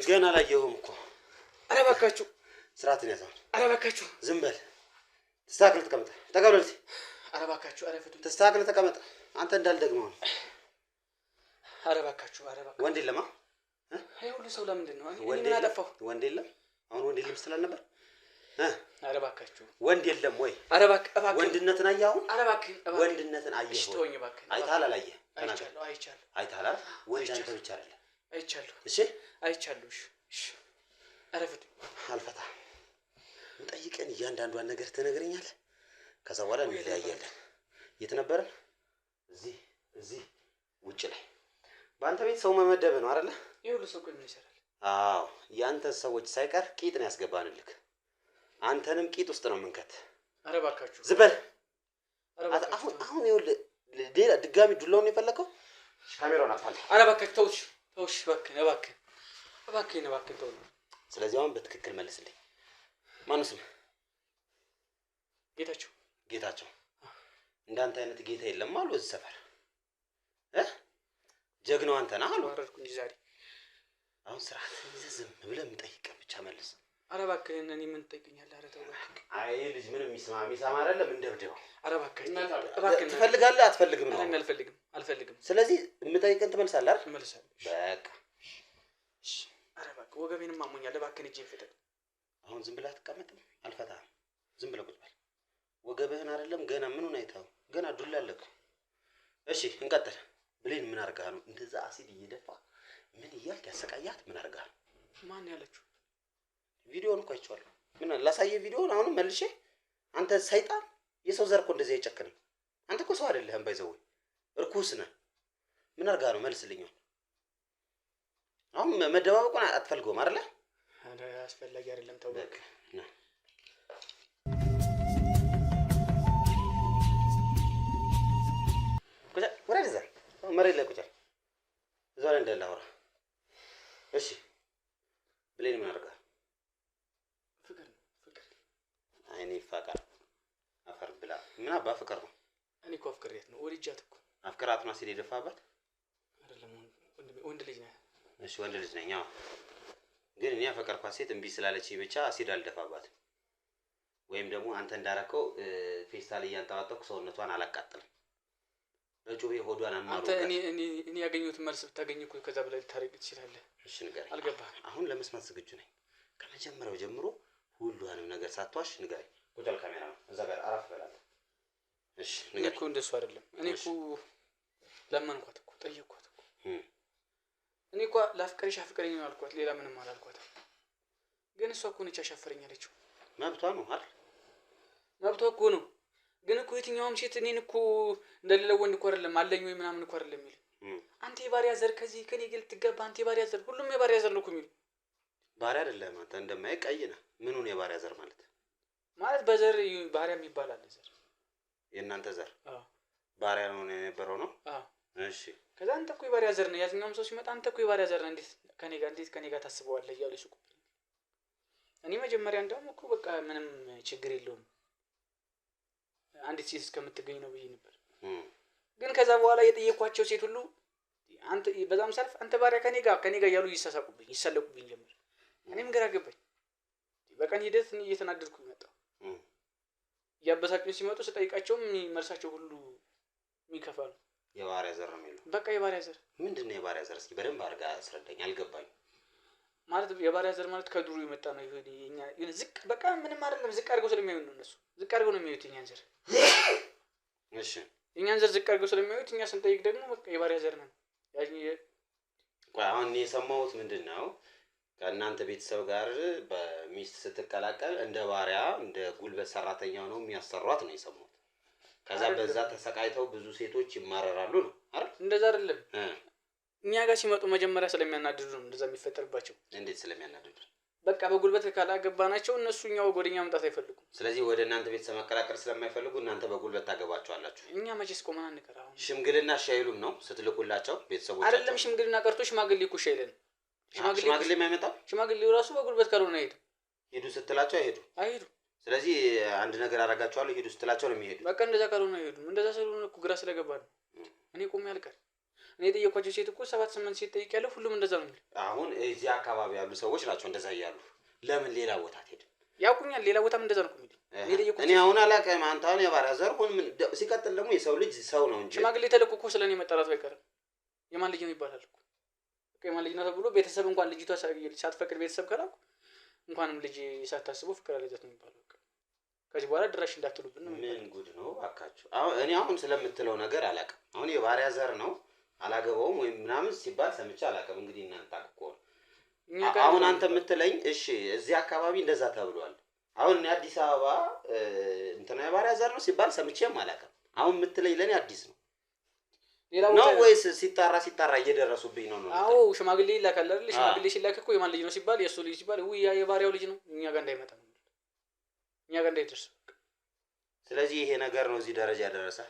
ገና አላየሁም እኮ። ኧረ እባካችሁ ስርዓትን ያዘው። ኧረ እባካችሁ ዝም በል። ተስተካክል፣ ተቀመጥ። ተቀበል እስኪ። ኧረ እባካችሁ፣ ኧረ ፍቱኝ። ተስተካክል፣ ተቀመጥ። አንተ እንዳልደግመው ነው። ኧረ እባካችሁ፣ ኧረ እባካችሁ። ወንድ የለም? ይሄ ሁሉ ሰው ለምንድን ነው? እኔ ምን አጠፋሁ? ወንድ የለም? አሁን ወንድ የለም ስትል አልነበር? ኧረ እባካችሁ። ወንድ የለም ወይ? ኧረ እባክህ። ወንድነትን አየህ አሁን? ኧረ እባክህ፣ ወንድነትን አየህ? እሺ ተወኝ እባክህ። አይተሃል አላየህ? አይቻለሁ። አይተሃል? ወንድ አንተ ብቻ አይደለም። አይቻለሁ። እሺ አይቻለሁ። እሺ ኧረ ፍቱኝ። አልፈታም። እንጠይቀን እያንዳንዷን ነገር ትነግረኛለህ። ከዛ በኋላ እንለያያለን። የት ነበረን? እዚህ ውጭ ላይ በአንተ ቤት ሰው መመደብ ነው አይደለ? የሁሉ ሰው ቆይ ምን ይሰራል? አዎ ያንተ ሰዎች ሳይቀር ቂጥ ነው ያስገባንልክ። አንተንም ቂጥ ውስጥ ነው መንከት። ኧረ እባካችሁ ዝም በል። አሁን ይኸውልህ ሌላ ድጋሚ ዱላውን የፈለከው? ካሜራውን አጥፋልህ። ኧረ እባክህ ተውሽ፣ እባክህ ተው። ስለዚህ አሁን በትክክል መልስልኝ። ማነው ስምህ? ጌታቸው። እንዳንተ አይነት ጌታ የለም አሉ እዚህ ሰፈር። ጀግናው አንተ ነህ አሉ። አረድኩኝ ዛሬ። አሁን ስርዓት ይዘህ ዝም ብለህ የምጠይቀን ብቻ መልስ። ኧረ እባክህ እኔ ምን ትጠይቀኛለህ? ኧረ ተው እባክህ። አይ ልጅ ምንም የሚሰማ አይደለም። እንደብደው። ኧረ እባክህ ትፈልጋለህ አትፈልግም ነው? አልፈልግም። ስለዚህ የምጠይቀን ትመልሳለህ አይደል? እመልሳለሁ። በቃ እሺ። ኧረ እባክህ ወገቤንም አሞኛል። እባክህን እጄን ፍጠን። አሁን ዝም ብለህ አትቀመጥም? አልፈታህም። ዝም ብለህ ቁጭ በል። ወገብህን አይደለም ገና ምኑን አይተኸው? ገና ዱላ አለህ። እሺ እንቀጥል። ብሌን ምን አድርጋህ ነው እንደዛ አሲድ እየደፋ ምን እያልክ ያሰቃያት? ምን አድርጋህ ነው? ማን ያለችው? ቪዲዮውን እኮ አይቼዋለሁ። ምን ላሳየህ? ቪዲዮውን አሁንም መልሼ? አንተ ሰይጣን! የሰው ዘር እኮ እንደዚህ አይጨክንም። አንተ እኮ ሰው አይደለህም። ባይዘው እርኩስ ነህ። ምን አድርጋህ ነው? መልስልኝ። አሁን መደባበቁን አትፈልገውም አይደለ? አረ አስፈላጊ አይደለም። ተው በቃ። ቁጭ ወራድ እዛ መሬት ላይ ቁጭ እዛው ላይ እንዳላወራ እሺ ብሌን ምን አድርጋ ፍቅር አይኔ ይፋቃል አፈር ብላ ምን አባ ፍቅር ነው እኔ እኮ አፍቅሬያት ነው ወልጃት እኮ አፍቅራት ነው አሲድ የደፋባት አይደለም ወንድ ልጅ ነህ እሺ ወንድ ልጅ ነኝ አዎ ግን እኔ አፈቀርኳት ሴት እምቢ ስላለች ብቻ አሲድ አልደፋባት ወይም ደግሞ አንተ እንዳረከው ፌስታል እያንጣጣኩ ሰውነቷን አላቃጥልም በጩቤ ሆዷን አማሩ አንተ እኔ ያገኘሁት መልስ ብታገኝ እኮ ከዛ በላይ ታሪቅ ትችላለህ እሺ ንገረኝ አልገባህም አሁን ለመስማት ዝግጁ ነኝ ከመጀመሪያው ጀምሮ ሁሉንም ነገር ሳትዋሽ ንገረኝ ቁጥል ካሜራ ነው እዛ ጋር አራፍ በላለሁ እሺ ንገረኝ እኮ እንደሱ አይደለም እኔ እኮ ለማንኳት እኮ ጠየቅኳት እኮ እኔ እኮ ላፍቀርሽ አፍቀረኝ ነው አልኳት ሌላ ምንም አላልኳትም ግን እሷ እኮ ነች አሻፈረኝ አለችው መብቷ ነው አይደል መብቷ እኮ ነው ግን እኮ የትኛውም ሴት እኔን እኮ እንደሌለው ወንድ እኮ አይደለም አለኝ ወይ ምናምን እኮ አይደለም የሚል አንተ የባሪያ ዘር ከዚህ ከኔ ግል ትገባ አንተ የባሪያ ዘር ሁሉም የባሪያ ዘር ነው እኮ የሚሉ ባሪያ አይደለም አንተ እንደማይ ቀይ ነህ ምኑን የባሪያ ዘር ማለት በዘር ባሪያ የሚባል አለ ዘር የእናንተ ዘር አዎ ባሪያ ነው የነበረው ነው አዎ እሺ ከዛ አንተ እኮ የባሪያ ዘር ነህ ያዝኛውም ሰው ሲመጣ አንተ እኮ የባሪያ ዘር ነህ እንዴት ከኔ ጋር ታስበዋለህ እያሉ ይስቁ እኔ መጀመሪያ እንደውም እኮ በቃ ምንም ችግር የለውም አንዲት ሴት እስከምትገኝ ነው ብዬ ነበር ግን ከዛ በኋላ የጠየኳቸው ሴት ሁሉ አንተ በዛም ሰልፍ አንተ ባሪያ ከኔ ጋር ያሉ ይሳሳቁብኝ ይሰለቁብኝ ጀመር እኔም ግራ ገባኝ በቀን ሂደት እየተናደድኩ መጣሁ ያበሳጩኝ ሲመጡ ስጠይቃቸው መልሳቸው ሁሉ የሚከፋሉ የባሪያ ዘር ነው የሚሉ በቃ የባሪያ ዘር ምንድነው የባሪያ ዘር እስኪ በደንብ አድርጋ አስረዳኝ አልገባኝ ማለት የባሪያ ዘር ማለት ከድሩ የመጣ ነው ይሄኛ ዝቅ በቃ ምንም አይደለም ዝቅ አድርገው ስለሚያዩ ነው እነሱ ዝቅ አድርገው ነው የሚያዩት የኛን ዘር እሺ የኛን ዘር ዝቅ አድርገው ስለሚያዩት እኛ ስንጠይቅ ደግሞ በቃ የባሪያ ዘር ነን ቆይ አሁን የሰማሁት ምንድነው ከእናንተ ቤተሰብ ጋር በሚስት ስትቀላቀል እንደ ባሪያ እንደ ጉልበት ሰራተኛ ነው የሚያሰሯት ነው የሰማሁት ከዛ በዛ ተሰቃይተው ብዙ ሴቶች ይማረራሉ ነው አይደል እንደዛ አይደለም እኛ ጋር ሲመጡ መጀመሪያ ስለሚያናድዱ ነው እንደዛ የሚፈጠርባቸው እንዴት ስለሚያናድዱ በቃ በጉልበት ካላገባናቸው እነሱኛው ወደኛ መምጣት አይፈልጉም ስለዚህ ወደ እናንተ ቤተሰብ መቀላቀል ስለማይፈልጉ እናንተ በጉልበት ታገባቸዋላችሁ እኛ መቼስ ቆመን አንቀራው ሽምግልና ሻይሉም ነው ስትልቁላቸው ቤተሰቦቻቸው አይደለም ሽምግልና ቀርቶ ሽማግሌ እኮ ሻይለን ሽማግሌ የማይመጣው ሽማግሌው ራሱ በጉልበት ካልሆነ ሂዱ ስትላቸው አይሄዱ ስለዚህ አንድ ነገር አደርጋቸዋለሁ ሂዱ ስትላቸው ነው የሚሄዱ በቃ እንደዛ ካልሆነ አይሄዱም እንደዛ ስለሆነ እኮ ግራ ስለገባ ነው እኔ ቆሜ አልቀር እኔ ጠየኳቸው ሴት እኮ 7-8 ሴት ጠይቄያለሁ ሁሉም እንደዛ ነው የሚል አሁን እዚህ አካባቢ ያሉ ሰዎች ናቸው እንደዛ እያሉ ለምን ሌላ ቦታ ትሄድ ያውቁኛል ሌላ ቦታም እንደዛ ነው የሚል እኔ አሁን አላውቅም አንተ አሁን የባሪያ ዘር ሁን ምን ሲቀጥል ደግሞ የሰው ልጅ ሰው ነው እንጂ ሽማግሌ ተልኮ እኮ ስለኔ መጠራቱ አይቀርም የማን ልጅ ነው ይባላል እኮ በቃ የማን ልጅ ነው ተብሎ ቤተሰብ እንኳን ልጅቷ ሳትፈቅድ ቤተሰብ ከላኩ እንኳንም ልጅ ሳታስበው ፍቅር አለበት ነው የሚባለው በቃ ከዚህ በኋላ ድራሽ እንዳትሉብን ነው ምን ጉድ ነው አካችሁ አሁን እኔ አሁን ስለምትለው ነገር አላውቅም አሁን የባሪያ ዘር ነው አላገባውም ወይም ምናምን ሲባል ሰምቼ አላውቅም እንግዲህ እናንተ አቆ አሁን አንተ የምትለኝ እሺ እዚህ አካባቢ እንደዛ ተብሏል አሁን እኔ አዲስ አበባ እንትና የባሪያ ዘር ነው ሲባል ሰምቼም አላውቅም አሁን የምትለኝ ለኔ አዲስ ነው ነው ወይስ ሲጣራ እየደረሱብኝ ነው አዎ ሽማግሌ ይላካል አይደል ሽማግሌ ሲላክ እኮ የማን ልጅ ነው ሲባል የሱ ልጅ ሲባል ያ የባሪያው ልጅ ነው እኛ ጋር እንዳይመጣ ነው እኛ ጋር እንዳይደርስ ስለዚህ ይሄ ነገር ነው እዚህ ደረጃ ያደረሰ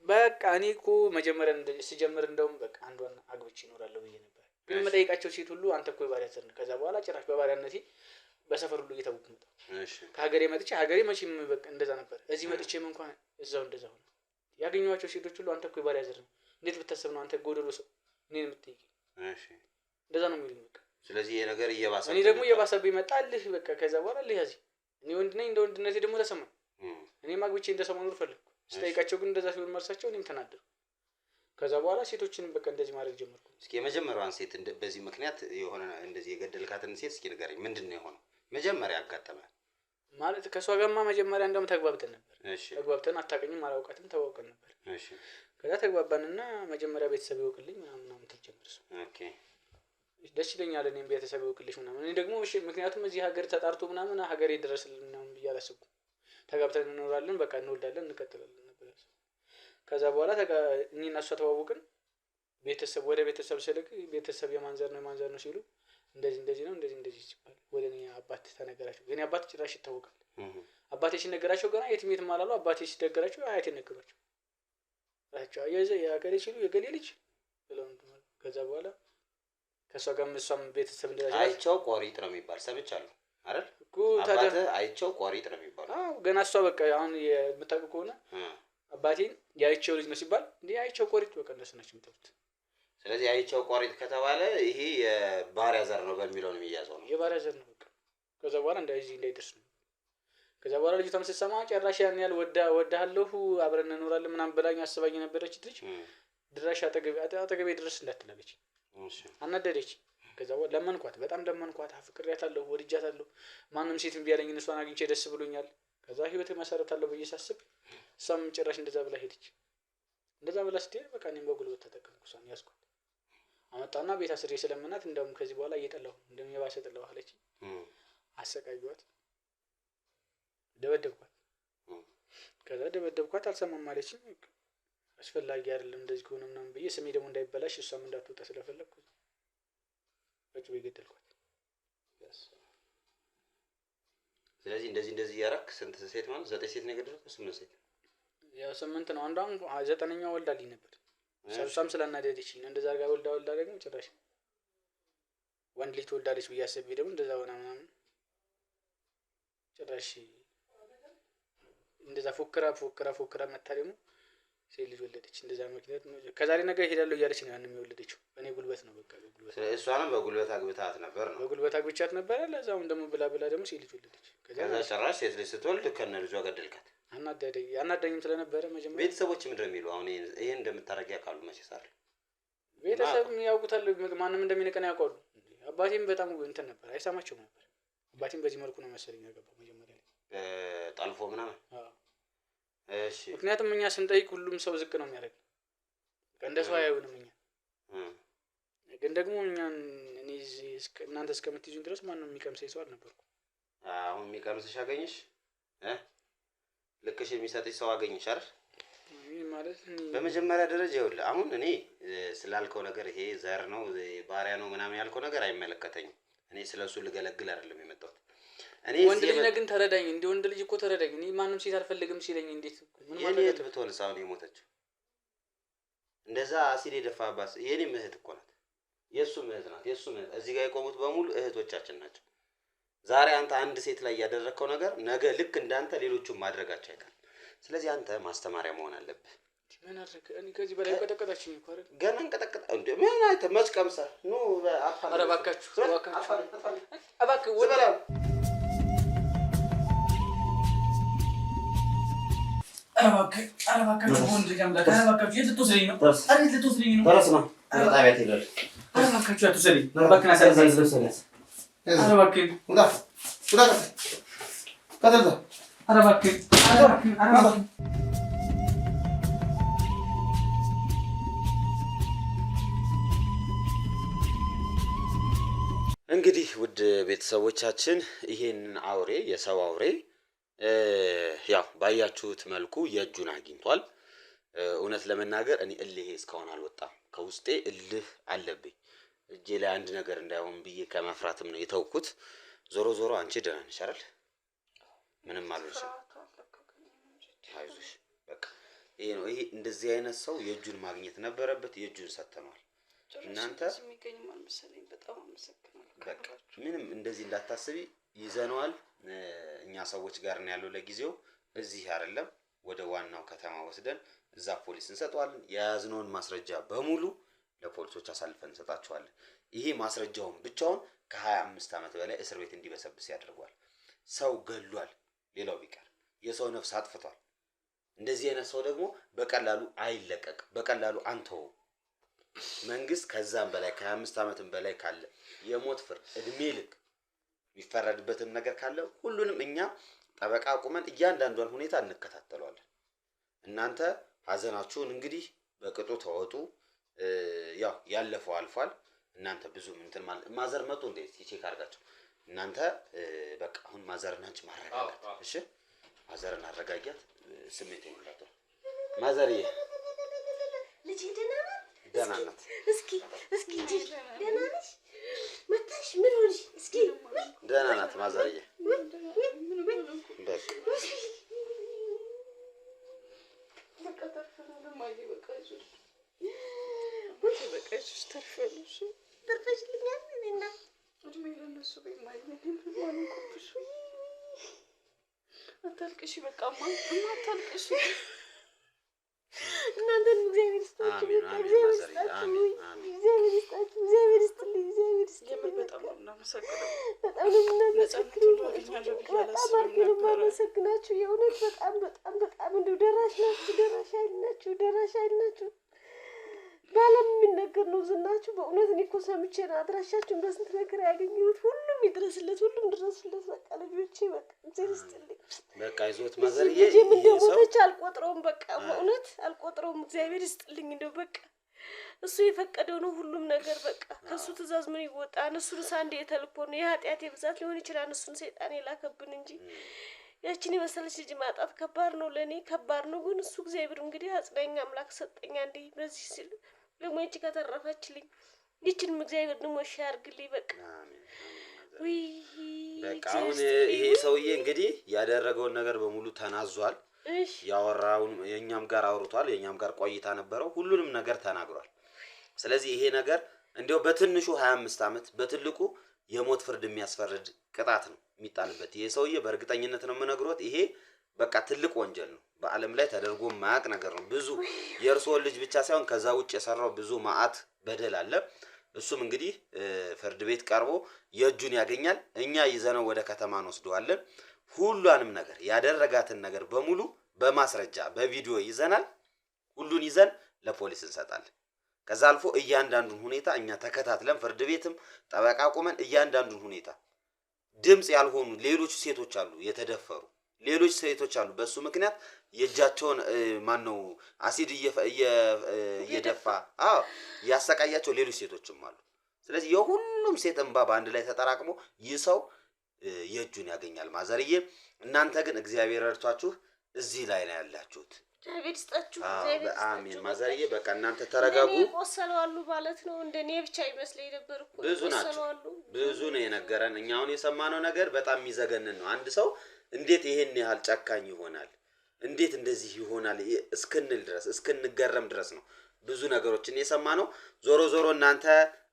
በቃ እኔ እኮ መጀመሪያ ሲጀምር እንደውም በቃ አንዷን አግብቼ እኖራለሁ ብዬ ነበር ግን መጠይቃቸው ሴት ሁሉ አንተ እኮ የባሪያ ዘር ነህ ከዛ በኋላ ጭራሽ በባሪያነቴ በሰፈር ሁሉ እየተውኩ መጣ እሺ ከሀገሬ መጥቼ ሀገሬ መቼም በቃ እንደዛ ነበር እዚህ መጥቼም እንኳን እዛው እንደዛ ሆነ ያገኘኋቸው ሴቶች ሁሉ አንተ እኮ የባሪያ ዘር ነህ እንዴት ብታስብ ነው አንተ ጎደሎ ሰው እኔን የምትጠይቅ እሺ እንደዛ ነው የሚሉኝ በቃ ስለዚህ ይሄ ነገር እየባሰ እኔ ደግሞ እየባሰብኝ መጣልህ በቃ ከዛ በኋላ ልያዝ እኔ ወንድ ነኝ እንደ ወንድነቴ ደግሞ ተሰማኝ እኔም አግብቼ እንደሰው መኖር ፈለግኩ ስጠይቃቸው ግን እንደዛ ሲሆን መልሳቸው እኔም ተናደድኩ ከዛ በኋላ ሴቶችንም በቃ እንደዚህ ማድረግ ጀመርኩ እስኪ የመጀመሪያዋን ሴት በዚህ ምክንያት የሆነ እንደዚህ የገደልካትን ሴት እስኪ ንገረኝ ምንድነው የሆነው መጀመሪያ ያጋጠመ ማለት ከሷ ጋርማ መጀመሪያ እንደውም ተግባብተን ነበር እሺ ተግባብተን አታውቅኝም አላውቃትም ተዋውቀን ነበር እሺ ከዛ ተግባባንና መጀመሪያ ቤተሰብ ይወክልኝ ምናምን ተጀመረ ኦኬ ደስ ይለኛል እኔም ቤተሰብ ይወክልሽ ምናምን እኔ ደግሞ እሺ ምክንያቱም እዚህ ሀገር ተጣርቶ ምናምን ሀገር ይደረስልን ምናምን ብዬ አላሰብኩም ተጋብተን እንኖራለን በቃ እንወልዳለን እንቀጥላለን ነበር ከዛ በኋላ እኔና እሷ ተዋወቅን ቤተሰብ ወደ ቤተሰብ ስልክ ቤተሰብ የማንዘር ነው ሲሉ እንደዚህ ነው እንደዚህ ሲባል ወደ እኔ አባት ተነገራቸው ግን አባት ጭራሽ ይታወቃል አባቴ ሲነገራቸው ገና የትም አላሉ አባቴ ሲነገራቸው አያቴ ነገሯቸው ራቸው አያይዘ የአገሬ ሲሉ የገሌ ልጅ ብለው ከዛ በኋላ ከሷ ጋር እሷም ቤተሰብ እንደዛ አይቸው ቆሪጥ ነው የሚባል ሰምቻለሁ አይደል? አባትህ አይቸው ቆሪጥ ነው የሚባለው። አዎ ገና እሷ በቃ አሁን የምታውቀው ከሆነ አባቴን የአይቸው ልጅ ነው ሲባል እንዴ አይቸው ቆሪጥ በቃ እነሱ ናቸው የሚጠሩት። ስለዚህ አይቸው ቆሪጥ ከተባለ ይሄ የባሪያ ዘር ነው በሚለው ነው የሚያዘው ነው። የባሪያ ዘር ነው በቃ። ከዛ በኋላ እንደዚህ እንዳይደርስ ነው። ከዛ በኋላ ልጅቷም ስትሰማ ጭራሽ ያን ያህል ወዳለሁ አብረን እንኖራለን ምናምን ብላኝ አስባኝ የነበረች ልጅ ድራሽ አጠገቤ ድረስ እንዳትላለች አናደደች። ከዛ በኋላ ለመንኳት፣ በጣም ለመንኳት፣ አፍቅሬያታለሁ፣ ወድጃታለሁ። ማንም ሴት እምቢ ያለኝ እሷን አግኝቼ ደስ ብሎኛል። ከዛ ህይወት መሰረታለሁ ብዬ ሳስብ እሷም ጭራሽ እንደዛ ብላ ሄደች። እንደዛ ብላ ስትሄድ በቃ እኔም በጉልበት ተጠቀምኩ። እሷን ያዝኳት አመጣና ቤት አስሬ ስለምናት እንደውም ከዚህ በኋላ እየጠላሁ እንደውም የባሰ ጠላሁ አለች። አሰቃየኋት፣ ደበደብኳት። ከዛ ደበደብኳት አልሰማም አለችኝ። አስፈላጊ አይደለም እንደዚህ ከሆነ ምናምን ብዬ ስሜ ደግሞ እንዳይበላሽ እሷም እንዳትወጣ ስለፈለግኩ በጩቤ ገደልኳት። ስለዚህ እንደዚህ ያረክ ስንት ሴት ማለት 9 ሴት ነው የገደልኩት? 8 ሴት ያው 8 ነው። አንዷም 9ኛው ወልዳልኝ ነበር። እሷም ስላናደደችኝ እንደዛ አድርጋ ወልዳ ደግሞ ጭራሽ ወንድ ልጅ ትወልዳለች ብዬ አስቤ ደግሞ እንደዛ ሆና ምናምን ጭራሽ እንደዛ ፎክራ መታ ደግሞ ሴት ልጅ ወለደች። እንደዛ ምክንያት ነው ከዛሬ ነገ እሄዳለሁ እያለች ነው ያንም የወለደችው። እኔ ጉልበት ነው በቃ ጉልበት። እሷንም በጉልበት አግብታት ነበር ነው? በጉልበት አግብቻት ነበር። ለዛውም ደግሞ ብላ ደግሞ ሴት ልጅ ወለደች። ከዛ ጭራሽ ሴት ልጅ ስትወልድ ከነ ልጇ ገደልካት። አናዳኝም ስለነበረ መጀመሪያ። ቤተሰቦች ምንድን ነው የሚሉ? አሁን ይሄን እንደምታረጊ ያውቃሉ መቼስ አይደል? ቤተሰብ ያውቁታል። ማንም እንደሚነቀን ያውቃሉ። አባቴም በጣም እንትን ነበር፣ አይሰማቸውም ነበር። አባቴም በዚህ መልኩ ነው መሰለኝ ያገባው መጀመሪያ ላይ ጠልፎ ምናምን። እሺ። ምክንያቱም እኛ ስንጠይቅ ሁሉም ሰው ዝቅ ነው የሚያደርግ። እንደ ሰው አያዩንም። እኛ ግን ደግሞ እኔ እናንተ እስከምትይዙኝ ድረስ ማንም የሚቀምሰኝ ሰው አልነበርኩም። አሁን የሚቀምስሽ አገኘሽ? ልክሽ የሚሰጥሽ ሰው አገኘሽ አይደል? ማለት በመጀመሪያ ደረጃ ይኸውልህ አሁን እኔ ስላልከው ነገር ይሄ ዘር ነው ባሪያ ነው ምናምን ያልከው ነገር አይመለከተኝም። እኔ ስለሱ ልገለግል አይደለም የመጣሁት። እኔ ወንድ ልጅ ነህ ግን ተረዳኝ። እንደ ወንድ ልጅ እኮ ተረዳኝ። እኔ ማንም ሴት አልፈልግም ሲለኝ እንዴት ምን ማለት ነው? ብትሆንስ አሁን የሞተችው እንደዛ አሲድ የደፋባት የኔም እህት እኮ ናት። የእሱም እህት ናት። የእሱም እህት እዚህ ጋር የቆሙት በሙሉ እህቶቻችን ናቸው። ዛሬ አንተ አንድ ሴት ላይ ያደረከው ነገር ነገ ልክ እንዳንተ ሌሎቹም ማድረጋቸው አይቀርም። ስለዚህ አንተ ማስተማሪያ መሆን አለብህ። ምን አድርግ? እኔ ከዚህ በላይ ቀጠቀጣችኝ እኮ አይደል? ገና እንቀጠቀጣ እንዴ? ምን አይተ መስቀምሳ ኑ አፋን። ኧረ እባካችሁ እባክህ ወደ እባካችሁ ወንድ ጋር እንዳታ እባካችሁ የት ልትወስደኝ ነው? አሬት ልትወስደኝ ነው? ተረስ ነው ጣቢያ ትሄዳለህ። እባካችሁ አትወስደኝ። እባክህን አሳልፈኝ። ኧረ እባክህን ውጣ ከተልታ። ኧረ እባክህን እንግዲህ ውድ ቤተሰቦቻችን ይሄን አውሬ የሰው አውሬ ያው ባያችሁት መልኩ የእጁን አግኝቷል። እውነት ለመናገር እኔ እልህ እስካሁን አልወጣም። ከውስጤ እልህ አለብኝ። እጄ ላይ አንድ ነገር እንዳይሆን ብዬ ከመፍራትም ነው የተውኩት። ዞሮ አንቺ ደህና ነሽ አይደል? ምንም አልሆንሽም። አይዞሽ በቃ ይሄ ነው። ይሄ እንደዚህ አይነት ሰው የእጁን ማግኘት ነበረበት። የእጁን ሰጥተነዋል። እናንተ የሚገኝም አልመሰለኝ። በጣም አመሰግናለሁ። በቃ ምንም እንደዚህ እንዳታስቢ ይዘነዋል። እኛ ሰዎች ጋር ነው ያለው ለጊዜው። እዚህ አይደለም ወደ ዋናው ከተማ ወስደን እዛ ፖሊስ እንሰጠዋለን። የያዝነውን ማስረጃ በሙሉ ለፖሊሶች አሳልፈን እንሰጣቸዋለን። ይሄ ማስረጃውን ብቻውን ከ25 ዓመት በላይ እስር ቤት እንዲበሰብስ ያደርጓል። ሰው ገሏል፣ ሌላው ቢቀር የሰው ነፍስ አጥፍቷል። እንደዚህ አይነት ሰው ደግሞ በቀላሉ አይለቀቅ፣ በቀላሉ አንተው። መንግስት ከዛም በላይ ከ25 ዓመትም በላይ ካለ የሞት ፍርድ እድሜ ልክ የሚፈረድበትን ነገር ካለ ሁሉንም እኛ ጠበቃ አቁመን እያንዳንዷን ሁኔታ እንከታተለዋለን። እናንተ ሀዘናችሁን እንግዲህ በቅጡ ተወጡ። ያው ያለፈው አልፏል። እናንተ ብዙ እንትን ማለት ማዘር መጡ እንዴ ቼክ አድርጋቸው። እናንተ በቃ አሁን ማዘርን አንቺ ማረጋጋት እሺ፣ ማዘርን አረጋጊያት። ስሜት ይኖራል። ማዘርዬ ልጅ ደህና ደህና ናት። እስኪ ደህና ነሽ? መታሽ ምን ሆነሽ? እስኪ ደህና ናት ማዘርዬ። ለራስሽ ተርፊያለሽ። ተርፈሽልኛል። እኔና እድሜ ለነሱ በማይነኝ ምን ኮብሽ አታልቅሽ። በቃ አታልቅሽ። እናንተን እግዚአብሔር ይስጣችሁ። እግዚአብሔር ይስጣችሁ። እግዚአብሔር ይስጣችሁ። እግዚአብሔር ይስጥልኝ። እግዚአብሔር ይስጥልኝ። የምር በጣም ነው የምናመሰግነው። በጣም ነው የምናመሰግነው። አገኛለሁ ብዬ በጣም አላስብም አድርገን ነበረ። የማመሰግናችሁ የእውነት በጣም እንደው ደራሽ ናችሁ። ደራሽ ኃይል ናችሁ። ደራሽ ኃይል ናችሁ። ባለም የሚነገር ነው ዝናችሁ። በእውነት እኔ እኮ ሰምቼ ነው አድራሻችሁን በስንት ነገር ያገኘሁት። ሁሉም ይድረስለት፣ ሁሉም ድረስለት። በቃ ልጆቼ በቃ እግዚአብሔር ይስጥልኝ። በቃ ይዞት ማዘርዬ ልጄም እንደሞተች አልቆጥረውም። በቃ በእውነት አልቆጥረውም። እግዚአብሔር ይስጥልኝ። እንደው በቃ እሱ የፈቀደው ነው ሁሉም ነገር። በቃ ከእሱ ትእዛዝ ምን ይወጣል? እሱን ሳንዴ የተልኮ ነው የኃጢአቴ ብዛት ሊሆን ይችላል። እሱን ሰይጣን የላከብን እንጂ ያችን የመሰለች ልጅ ማጣት ከባድ ነው፣ ለእኔ ከባድ ነው። ግን እሱ እግዚአብሔር እንግዲህ አጽናኝ አምላክ ሰጠኛ። እንዲህ በዚህ ሲል ደግሞ ይቺ ከተረፈችልኝ ይችንም እግዚአብሔር ደግሞ እሺ ያርግልኝ። በቃ ወይ በቃ አሁን ይሄ ሰውዬ እንግዲህ ያደረገውን ነገር በሙሉ ተናዟል። እሺ ያወራውን የኛም ጋር አውርቷል። የኛም ጋር ቆይታ ነበረው። ሁሉንም ነገር ተናግሯል። ስለዚህ ይሄ ነገር እንዲያው በትንሹ 25 ዓመት በትልቁ የሞት ፍርድ የሚያስፈርድ ቅጣት ነው የሚጣልበት። ይሄ ሰውዬ በእርግጠኝነት ነው የምነግሮት፣ ይሄ በቃ ትልቅ ወንጀል ነው። በዓለም ላይ ተደርጎ ማያቅ ነገር ነው። ብዙ የእርስዎ ልጅ ብቻ ሳይሆን ከዛ ውጭ የሰራው ብዙ መዓት በደል አለ። እሱም እንግዲህ ፍርድ ቤት ቀርቦ የእጁን ያገኛል። እኛ ይዘነው ወደ ከተማ እንወስደዋለን። ሁሉንም ነገር ያደረጋትን ነገር በሙሉ በማስረጃ በቪዲዮ ይዘናል። ሁሉን ይዘን ለፖሊስ እንሰጣለን። ከዛ አልፎ እያንዳንዱን ሁኔታ እኛ ተከታትለን ፍርድ ቤትም ጠበቃ ቆመን እያንዳንዱን ሁኔታ ድምጽ ያልሆኑ ሌሎች ሴቶች አሉ፣ የተደፈሩ ሌሎች ሴቶች አሉ። በሱ ምክንያት የእጃቸውን ማነው አሲድ እየደፋ ያሰቃያቸው ሌሎች ሴቶችም አሉ። ስለዚህ የሁሉም ሴት እንባ በአንድ ላይ ተጠራቅሞ ይህ ሰው የእጁን ያገኛል። ማዘርዬ እናንተ ግን እግዚአብሔር ረድቷችሁ እዚህ ላይ ነው ያላችሁት። እግዚአብሔር ይስጣችሁ። አሜን። ማዘርዬ በቃ እናንተ ተረጋጉ። ቆሰለዋሉ ማለት ነው። እንደኔ ብቻ ይመስለኝ ነበር እኮ ብዙ ናቸው። ብዙ ነው የነገረን። እኛ አሁን የሰማነው ነገር በጣም የሚዘገንን ነው። አንድ ሰው እንዴት ይሄን ያህል ጨካኝ ይሆናል? እንዴት እንደዚህ ይሆናል እስክንል ድረስ እስክንገረም ድረስ ነው ብዙ ነገሮችን የሰማነው። ዞሮ ዞሮ እናንተ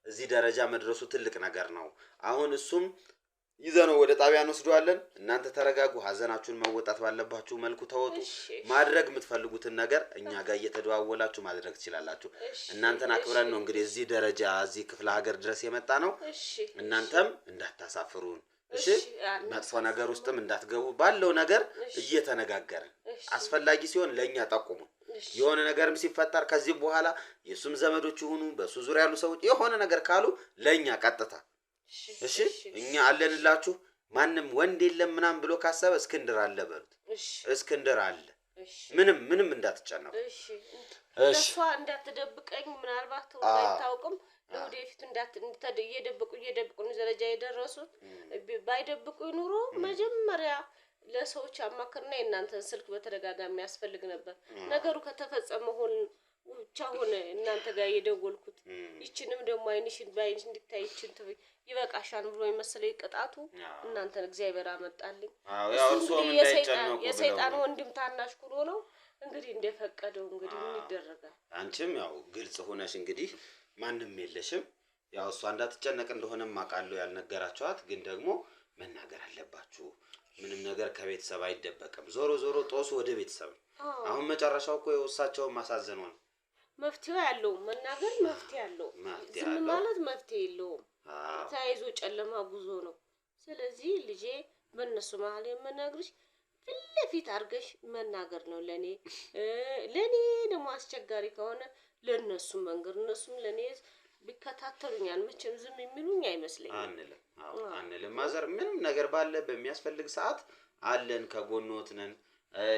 እዚህ ደረጃ መድረሱ ትልቅ ነገር ነው። አሁን እሱም ይዘነው ወደ ጣቢያ እንወስደዋለን። እናንተ ተረጋጉ። ሀዘናችሁን መወጣት ባለባችሁ መልኩ ተወጡ። ማድረግ የምትፈልጉትን ነገር እኛ ጋር እየተደዋወላችሁ ማድረግ ትችላላችሁ። እናንተን አክብረን ነው እንግዲህ እዚህ ደረጃ እዚህ ክፍለ ሀገር ድረስ የመጣ ነው። እናንተም እንዳታሳፍሩን እሺ። መጥፎ ነገር ውስጥም እንዳትገቡ ባለው ነገር እየተነጋገርን አስፈላጊ ሲሆን ለኛ ጠቁሙ። የሆነ ነገርም ሲፈጠር ከዚህ በኋላ የሱም ዘመዶች ይሁኑ በሱ ዙሪያ ያሉ ሰዎች የሆነ ነገር ካሉ ለኛ ቀጥታ እሺ እኛ አለንላችሁ። ማንም ወንድ የለም ምናም ብሎ ካሰበ እስክንድር አለ በሉት። እስክንድር አለ። ምንም እንዳትጨነቁ። እሷ እንዳትደብቀኝ ምናልባት አይታወቅም። ለወደፊት እየደበቁ ደረጃ የደረሱት ባይደብቁ ኑሮ መጀመሪያ ለሰዎች አማክርና የእናንተን ስልክ በተደጋጋሚ ያስፈልግ ነበር። ነገሩ ከተፈጸመ ብቻ ሆነ እናንተ ጋር የደወልኩት። ይችንም ደግሞ አይንሽን ባይንሽ እንድታይችን ይበቃሻል ብሎ የመሰለኝ ቅጣቱ እናንተን እግዚአብሔር አመጣልኝ። የሰይጣን ወንድም ታናሽ ኩሎ ነው እንግዲህ እንደፈቀደው እንግዲህ ምን ይደረጋል። አንቺም ያው ግልጽ ሆነሽ እንግዲህ ማንም የለሽም። ያው እሷ እንዳትጨነቅ እንደሆነም አውቃለሁ ያልነገራችኋት፣ ግን ደግሞ መናገር አለባችሁ። ምንም ነገር ከቤተሰብ አይደበቅም። ዞሮ ዞሮ ጦሱ ወደ ቤተሰብ። አሁን መጨረሻው እኮ የውሳቸውን ማሳዘን ነው። መፍትሄ ያለው መናገር መፍትሄ ያለው ዝም ማለት መፍትሄ የለውም። ተያይዞ ጨለማ ጉዞ ነው። ስለዚህ ልጄ በእነሱ መሀል የምነግርሽ ፊት ለፊት አድርገሽ መናገር ነው። ለኔ ደግሞ አስቸጋሪ ከሆነ ለነሱ መንገር፣ እነሱም ለኔ ቢከታተሉኛል መቼም ዝም የሚሉኝ አይመስለኝም። አንልም ማዘር፣ ምንም ነገር ባለ በሚያስፈልግ ሰዓት አለን፣ ከጎንዎት ነን።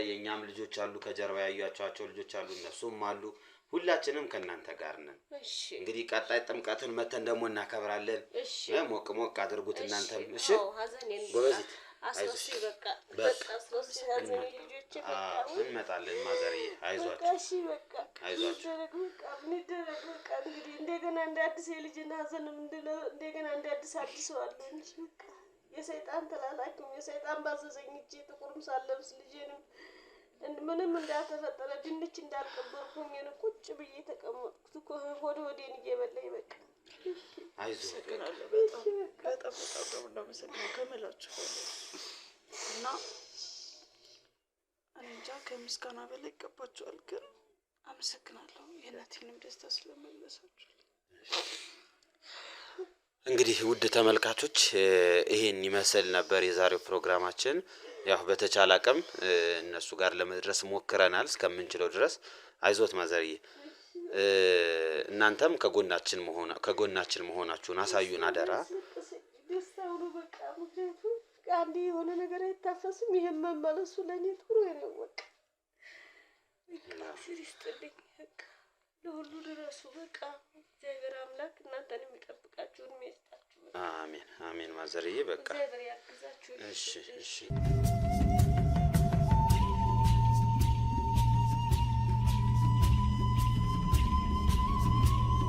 የኛም ልጆች አሉ፣ ከጀርባ ያያቸዋቸው ልጆች አሉ፣ እነሱም አሉ። ሁላችንም ከእናንተ ጋር ነን። እንግዲህ ቀጣይ ጥምቀትን መተን ደግሞ እናከብራለን። ሞቅ ሞቅ አድርጉት እናንተም። እሺ ጎበዝ አስረሱ በቃ አስረሱ ሀዘኔ ልጆቼ በቃ እንመጣለን። ማዘርዬ አይዟችሁ፣ እሺ በቃ አይዟችሁ። ምን ይደረግ በቃ እንግዲህ እንደገና እንደ አዲስ የልጅና ሀዘንም እንደገና እንደ አዲስ አድሰዋለሁ። በቃ የሰይጣን ተላላኪም የሰይጣን ባዘዘኝ እጄ ጥቁርም ሳለብስ ልጄንም ምንም እንዳልተፈጠረ ድንች እንዳልቀበርኩኝ ነው ቁጭ ብዬ ተቀመጥኩት እኮ ሆዴን እየበላኝ በቃ። አይዞህ በጣም ነው የማመሰግነው ከምላችሁ እና እኔ እንጃ ከምስጋና በላይ ይገባችኋል። ግን አመሰግናለሁ የእናቴንም ደስታ ስለመለሳችሁ። እንግዲህ ውድ ተመልካቾች ይሄን ይመስል ነበር የዛሬው ፕሮግራማችን። ያው በተቻለ አቅም እነሱ ጋር ለመድረስ ሞክረናል እስከምንችለው ድረስ። አይዞት ማዘርዬ፣ እናንተም ከጎናችን መሆናችሁን አሳዩን አደራ። ደስታው ነው በቃ። ምክንያቱም አንዴ የሆነ ነገር አይታፈስም። ይሄን መመለሱ ለእኔ ጥሩ ነው በቃ። ይስጥልኝ በቃ። ለሁሉ ድረሱ በቃ። እግዚአብሔር አምላክ እናንተን የሚጠብቃችሁን የሚያስጣችሁ። አሜን አሜን ማዘርዬ በቃ። እግዚአብሔር ያግዛችሁ። እሺ እሺ